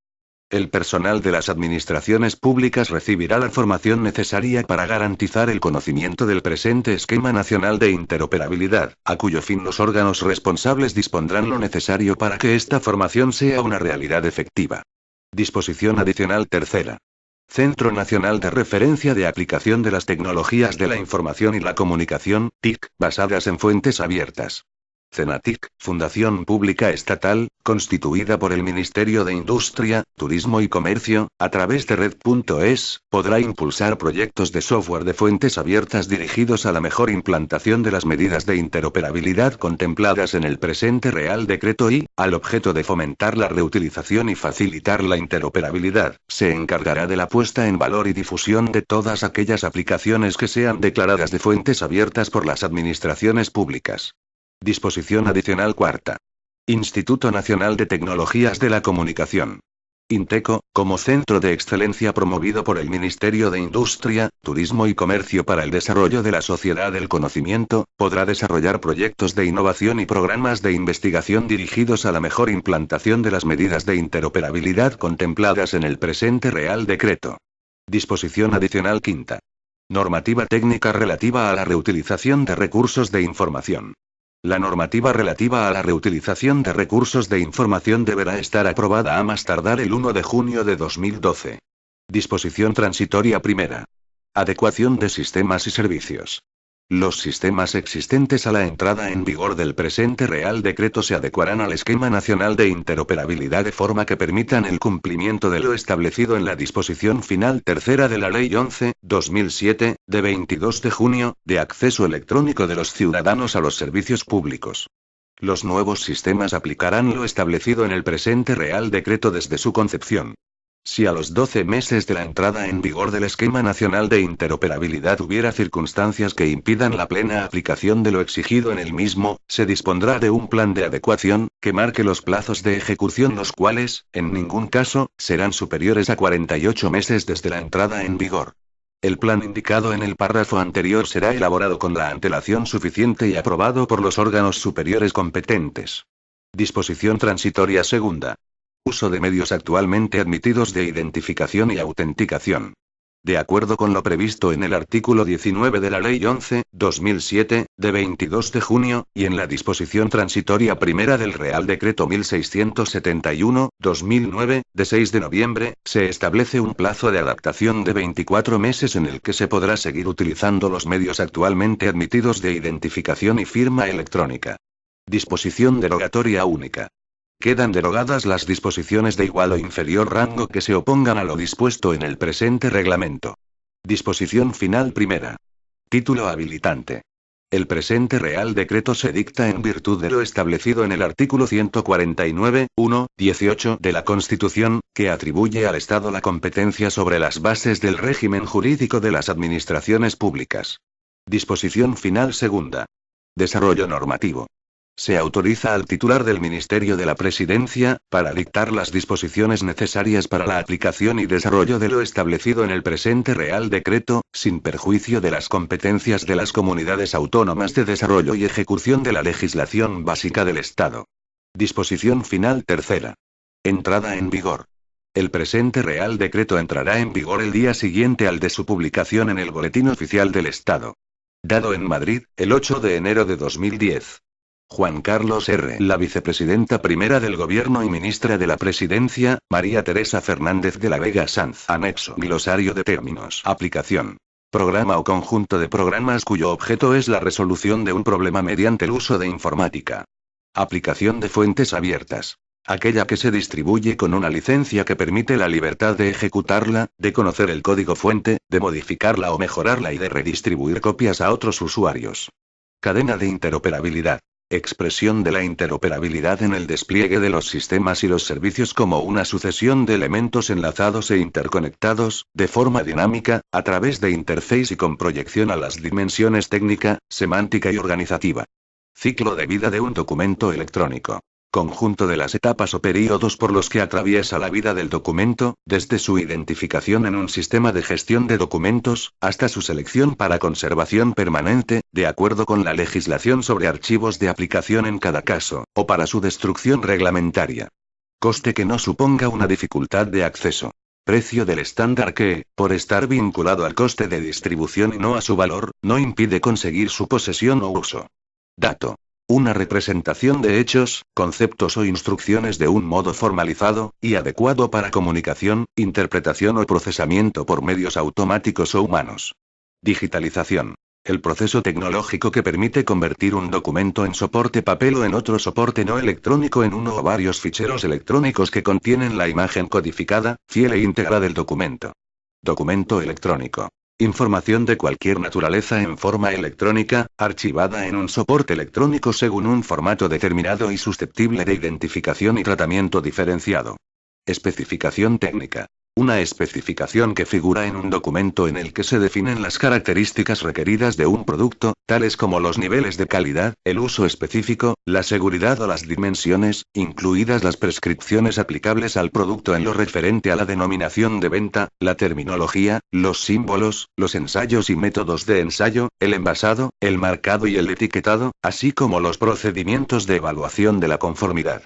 El personal de las administraciones públicas recibirá la formación necesaria para garantizar el conocimiento del presente Esquema Nacional de Interoperabilidad, a cuyo fin los órganos responsables dispondrán lo necesario para que esta formación sea una realidad efectiva. Disposición adicional tercera. Centro Nacional de Referencia de Aplicación de las Tecnologías de la Información y la Comunicación, TIC, basadas en fuentes abiertas. CENATIC, Fundación Pública Estatal, constituida por el Ministerio de Industria, Turismo y Comercio, a través de Red.es, podrá impulsar proyectos de software de fuentes abiertas dirigidos a la mejor implantación de las medidas de interoperabilidad contempladas en el presente Real Decreto y, al objeto de fomentar la reutilización y facilitar la interoperabilidad, se encargará de la puesta en valor y difusión de todas aquellas aplicaciones que sean declaradas de fuentes abiertas por las administraciones públicas. Disposición adicional cuarta. Instituto Nacional de Tecnologías de la Comunicación. Inteco, como centro de excelencia promovido por el Ministerio de Industria, Turismo y Comercio para el desarrollo de la sociedad del conocimiento, podrá desarrollar proyectos de innovación y programas de investigación dirigidos a la mejor implantación de las medidas de interoperabilidad contempladas en el presente Real Decreto. Disposición adicional quinta. Normativa técnica relativa a la reutilización de recursos de información. La normativa relativa a la reutilización de recursos de información deberá estar aprobada a más tardar el 1 de junio de 2012. Disposición transitoria primera. Adecuación de sistemas y servicios. Los sistemas existentes a la entrada en vigor del presente Real Decreto se adecuarán al Esquema Nacional de Interoperabilidad de forma que permitan el cumplimiento de lo establecido en la disposición final tercera de la Ley 11/2007, de 22 de junio, de acceso electrónico de los ciudadanos a los servicios públicos. Los nuevos sistemas aplicarán lo establecido en el presente Real Decreto desde su concepción. Si a los 12 meses de la entrada en vigor del Esquema Nacional de Interoperabilidad hubiera circunstancias que impidan la plena aplicación de lo exigido en el mismo, se dispondrá de un plan de adecuación, que marque los plazos de ejecución, los cuales, en ningún caso, serán superiores a 48 meses desde la entrada en vigor. El plan indicado en el párrafo anterior será elaborado con la antelación suficiente y aprobado por los órganos superiores competentes. Disposición transitoria segunda. Uso de medios actualmente admitidos de identificación y autenticación. De acuerdo con lo previsto en el artículo 19 de la Ley 11/2007, de 22 de junio, y en la disposición transitoria primera del Real Decreto 1671/2009, de 6 de noviembre, se establece un plazo de adaptación de 24 meses en el que se podrá seguir utilizando los medios actualmente admitidos de identificación y firma electrónica. Disposición derogatoria única. Quedan derogadas las disposiciones de igual o inferior rango que se opongan a lo dispuesto en el presente reglamento. Disposición final primera. Título habilitante. El presente Real Decreto se dicta en virtud de lo establecido en el artículo 149, 1, 18 de la Constitución, que atribuye al Estado la competencia sobre las bases del régimen jurídico de las administraciones públicas. Disposición final segunda. Desarrollo normativo. Se autoriza al titular del Ministerio de la Presidencia, para dictar las disposiciones necesarias para la aplicación y desarrollo de lo establecido en el presente Real Decreto, sin perjuicio de las competencias de las comunidades autónomas de desarrollo y ejecución de la legislación básica del Estado. Disposición final tercera. Entrada en vigor. El presente Real Decreto entrará en vigor el día siguiente al de su publicación en el Boletín Oficial del Estado. Dado en Madrid, el 8 de enero de 2010. Juan Carlos R. La vicepresidenta primera del Gobierno y ministra de la Presidencia, María Teresa Fernández de la Vega Sanz. Anexo. Glosario de términos. Aplicación. Programa o conjunto de programas cuyo objeto es la resolución de un problema mediante el uso de informática. Aplicación de fuentes abiertas. Aquella que se distribuye con una licencia que permite la libertad de ejecutarla, de conocer el código fuente, de modificarla o mejorarla y de redistribuir copias a otros usuarios. Cadena de interoperabilidad. Expresión de la interoperabilidad en el despliegue de los sistemas y los servicios como una sucesión de elementos enlazados e interconectados, de forma dinámica, a través de interface y con proyección a las dimensiones técnica, semántica y organizativa. Ciclo de vida de un documento electrónico. Conjunto de las etapas o períodos por los que atraviesa la vida del documento, desde su identificación en un sistema de gestión de documentos, hasta su selección para conservación permanente, de acuerdo con la legislación sobre archivos de aplicación en cada caso, o para su destrucción reglamentaria. Coste que no suponga una dificultad de acceso. Precio del estándar que, por estar vinculado al coste de distribución y no a su valor, no impide conseguir su posesión o uso. Dato. Una representación de hechos, conceptos o instrucciones de un modo formalizado, y adecuado para comunicación, interpretación o procesamiento por medios automáticos o humanos. Digitalización. El proceso tecnológico que permite convertir un documento en soporte papel o en otro soporte no electrónico en uno o varios ficheros electrónicos que contienen la imagen codificada, fiel e íntegra del documento. Documento electrónico. Información de cualquier naturaleza en forma electrónica, archivada en un soporte electrónico según un formato determinado y susceptible de identificación y tratamiento diferenciado. Especificación técnica. Una especificación que figura en un documento en el que se definen las características requeridas de un producto, tales como los niveles de calidad, el uso específico, la seguridad o las dimensiones, incluidas las prescripciones aplicables al producto en lo referente a la denominación de venta, la terminología, los símbolos, los ensayos y métodos de ensayo, el envasado, el marcado y el etiquetado, así como los procedimientos de evaluación de la conformidad.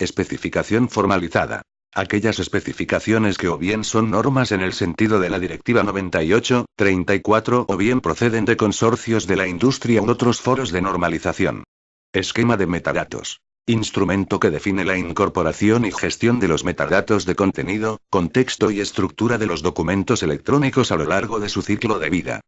Especificación formalizada. Aquellas especificaciones que o bien son normas en el sentido de la Directiva 98/34 o bien proceden de consorcios de la industria u otros foros de normalización. Esquema de metadatos. Instrumento que define la incorporación y gestión de los metadatos de contenido, contexto y estructura de los documentos electrónicos a lo largo de su ciclo de vida.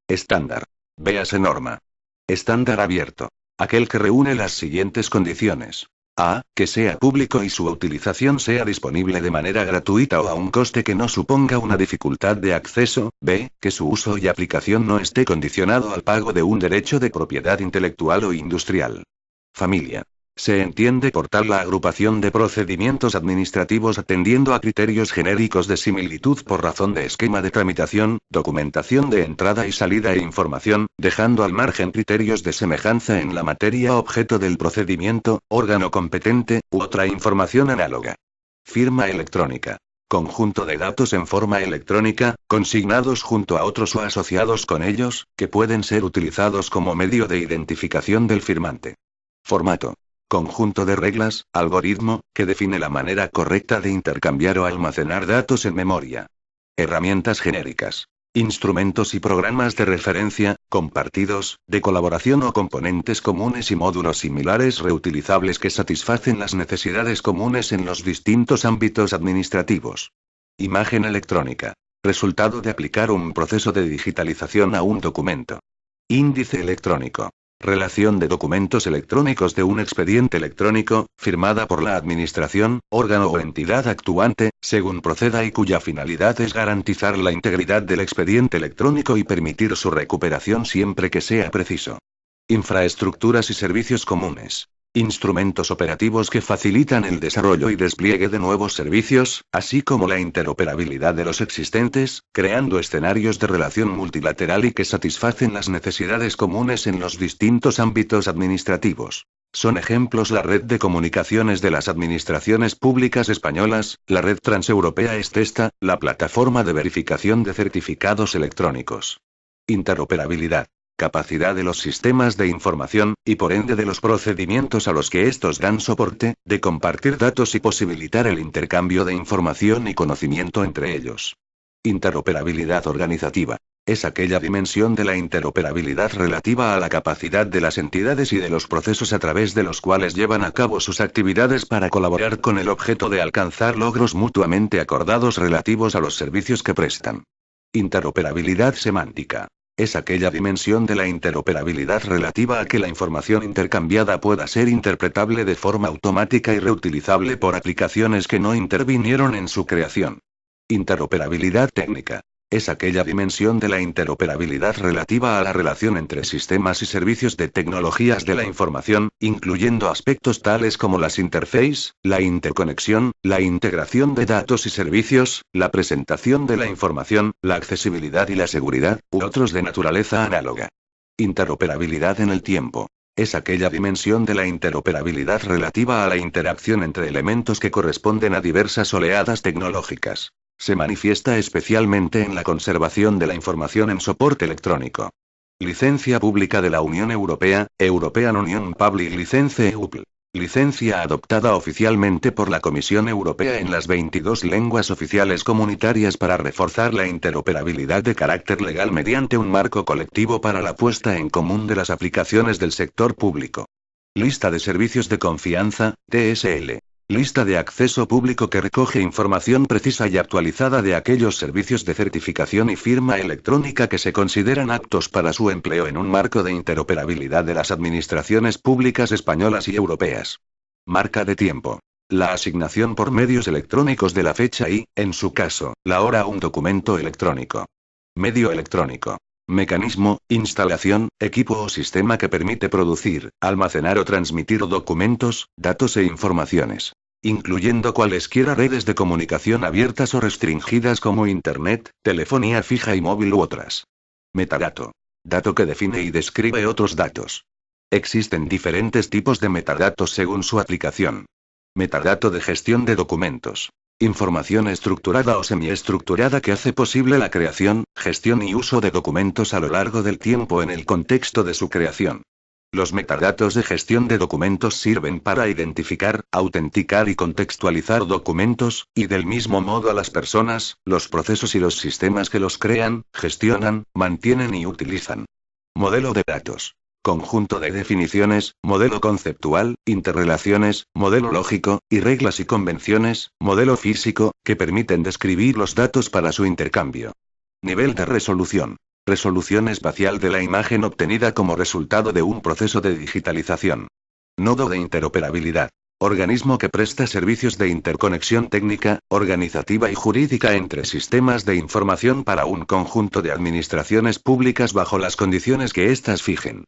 Estándar. Véase norma. Estándar abierto. Aquel que reúne las siguientes condiciones. A. Que sea público y su utilización sea disponible de manera gratuita o a un coste que no suponga una dificultad de acceso. B. Que su uso y aplicación no esté condicionado al pago de un derecho de propiedad intelectual o industrial. Familia. Se entiende por tal la agrupación de procedimientos administrativos atendiendo a criterios genéricos de similitud por razón de esquema de tramitación, documentación de entrada y salida e información, dejando al margen criterios de semejanza en la materia objeto del procedimiento, órgano competente, u otra información análoga. Firma electrónica. Conjunto de datos en forma electrónica, consignados junto a otros o asociados con ellos, que pueden ser utilizados como medio de identificación del firmante. Formato. Conjunto de reglas, algoritmo, que define la manera correcta de intercambiar o almacenar datos en memoria. Herramientas genéricas. Instrumentos y programas de referencia, compartidos, de colaboración o componentes comunes y módulos similares reutilizables que satisfacen las necesidades comunes en los distintos ámbitos administrativos. Imagen electrónica. Resultado de aplicar un proceso de digitalización a un documento. Índice electrónico. Relación de documentos electrónicos de un expediente electrónico, firmada por la Administración, órgano o entidad actuante, según proceda y cuya finalidad es garantizar la integridad del expediente electrónico y permitir su recuperación siempre que sea preciso. Infraestructuras y servicios comunes. Instrumentos operativos que facilitan el desarrollo y despliegue de nuevos servicios, así como la interoperabilidad de los existentes, creando escenarios de relación multilateral y que satisfacen las necesidades comunes en los distintos ámbitos administrativos. Son ejemplos la red de comunicaciones de las administraciones públicas españolas, la red transeuropea Estesta, la plataforma de verificación de certificados electrónicos. Interoperabilidad. Capacidad de los sistemas de información, y por ende de los procedimientos a los que estos dan soporte, de compartir datos y posibilitar el intercambio de información y conocimiento entre ellos. Interoperabilidad organizativa. Es aquella dimensión de la interoperabilidad relativa a la capacidad de las entidades y de los procesos a través de los cuales llevan a cabo sus actividades para colaborar con el objeto de alcanzar logros mutuamente acordados relativos a los servicios que prestan. Interoperabilidad semántica. Es aquella dimensión de la interoperabilidad relativa a que la información intercambiada pueda ser interpretable de forma automática y reutilizable por aplicaciones que no intervinieron en su creación. Interoperabilidad técnica. Es aquella dimensión de la interoperabilidad relativa a la relación entre sistemas y servicios de tecnologías de la información, incluyendo aspectos tales como las interfaces, la interconexión, la integración de datos y servicios, la presentación de la información, la accesibilidad y la seguridad, u otros de naturaleza análoga. Interoperabilidad en el tiempo. Es aquella dimensión de la interoperabilidad relativa a la interacción entre elementos que corresponden a diversas oleadas tecnológicas. Se manifiesta especialmente en la conservación de la información en soporte electrónico. Licencia pública de la Unión Europea, European Union Public License EUPL. Licencia adoptada oficialmente por la Comisión Europea en las 22 lenguas oficiales comunitarias para reforzar la interoperabilidad de carácter legal mediante un marco colectivo para la puesta en común de las aplicaciones del sector público. Lista de servicios de confianza, TSL. Lista de acceso público que recoge información precisa y actualizada de aquellos servicios de certificación y firma electrónica que se consideran aptos para su empleo en un marco de interoperabilidad de las administraciones públicas españolas y europeas. Marca de tiempo. La asignación por medios electrónicos de la fecha y, en su caso, la hora a un documento electrónico. Medio electrónico. Mecanismo, instalación, equipo o sistema que permite producir, almacenar o transmitir documentos, datos e informaciones. Incluyendo cualesquiera redes de comunicación abiertas o restringidas como Internet, telefonía fija y móvil u otras. Metadato. Dato que define y describe otros datos. Existen diferentes tipos de metadatos según su aplicación. Metadato de gestión de documentos. Información estructurada o semiestructurada que hace posible la creación, gestión y uso de documentos a lo largo del tiempo en el contexto de su creación. Los metadatos de gestión de documentos sirven para identificar, autenticar y contextualizar documentos, y del mismo modo a las personas, los procesos y los sistemas que los crean, gestionan, mantienen y utilizan. Modelo de datos. Conjunto de definiciones, modelo conceptual, interrelaciones, modelo lógico, y reglas y convenciones, modelo físico, que permiten describir los datos para su intercambio. Nivel de resolución. Resolución espacial de la imagen obtenida como resultado de un proceso de digitalización. Nodo de interoperabilidad. Organismo que presta servicios de interconexión técnica, organizativa y jurídica entre sistemas de información para un conjunto de administraciones públicas bajo las condiciones que éstas fijen.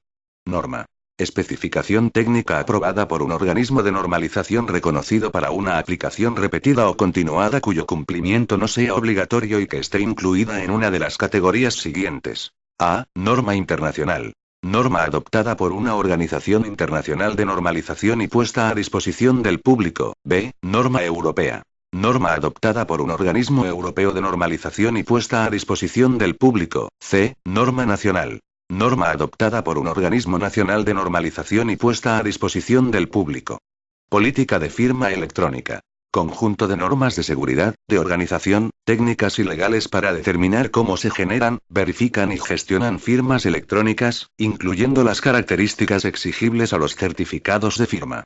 Norma. Especificación técnica aprobada por un organismo de normalización reconocido para una aplicación repetida o continuada cuyo cumplimiento no sea obligatorio y que esté incluida en una de las categorías siguientes. A. Norma internacional. Norma adoptada por una organización internacional de normalización y puesta a disposición del público. B. Norma europea. Norma adoptada por un organismo europeo de normalización y puesta a disposición del público. C. Norma nacional. Norma adoptada por un organismo nacional de normalización y puesta a disposición del público. Política de firma electrónica. Conjunto de normas de seguridad, de organización, técnicas y legales para determinar cómo se generan, verifican y gestionan firmas electrónicas, incluyendo las características exigibles a los certificados de firma.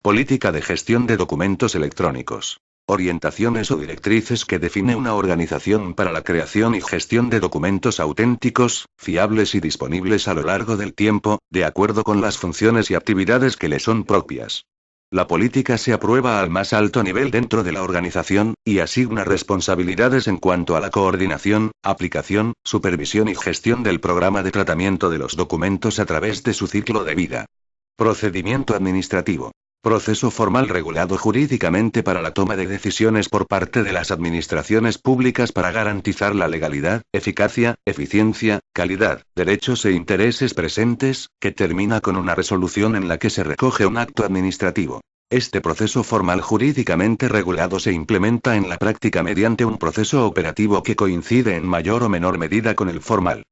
Política de gestión de documentos electrónicos. Orientaciones o directrices que define una organización para la creación y gestión de documentos auténticos, fiables y disponibles a lo largo del tiempo, de acuerdo con las funciones y actividades que le son propias. La política se aprueba al más alto nivel dentro de la organización, y asigna responsabilidades en cuanto a la coordinación, aplicación, supervisión y gestión del programa de tratamiento de los documentos a través de su ciclo de vida. Procedimiento administrativo. Proceso formal regulado jurídicamente para la toma de decisiones por parte de las administraciones públicas para garantizar la legalidad, eficacia, eficiencia, calidad, derechos e intereses presentes, que termina con una resolución en la que se recoge un acto administrativo. Este proceso formal jurídicamente regulado se implementa en la práctica mediante un proceso operativo que coincide en mayor o menor medida con el formal.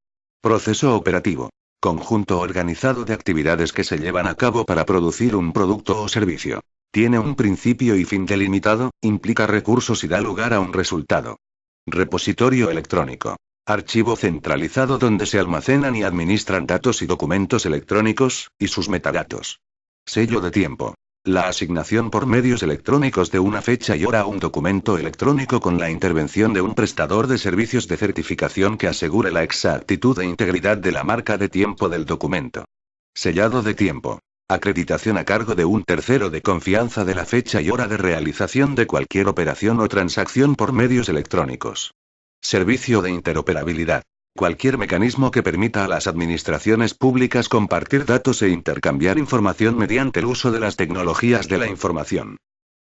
Proceso operativo. Conjunto organizado de actividades que se llevan a cabo para producir un producto o servicio. Tiene un principio y fin delimitado, implica recursos y da lugar a un resultado. Repositorio electrónico. Archivo centralizado donde se almacenan y administran datos y documentos electrónicos, y sus metadatos. Sello de tiempo. La asignación por medios electrónicos de una fecha y hora a un documento electrónico con la intervención de un prestador de servicios de certificación que asegure la exactitud e integridad de la marca de tiempo del documento. Sellado de tiempo. Acreditación a cargo de un tercero de confianza de la fecha y hora de realización de cualquier operación o transacción por medios electrónicos. Servicio de interoperabilidad. Cualquier mecanismo que permita a las administraciones públicas compartir datos e intercambiar información mediante el uso de las tecnologías de la información.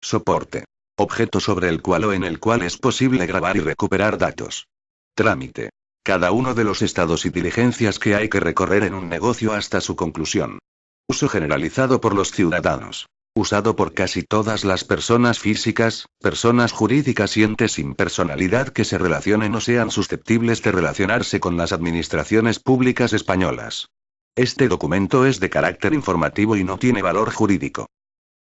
Soporte. Objeto sobre el cual o en el cual es posible grabar y recuperar datos. Trámite. Cada uno de los estados y diligencias que hay que recorrer en un negocio hasta su conclusión. Uso generalizado por los ciudadanos. Usado por casi todas las personas físicas, personas jurídicas y entes sin personalidad que se relacionen o sean susceptibles de relacionarse con las administraciones públicas españolas. Este documento es de carácter informativo y no tiene valor jurídico.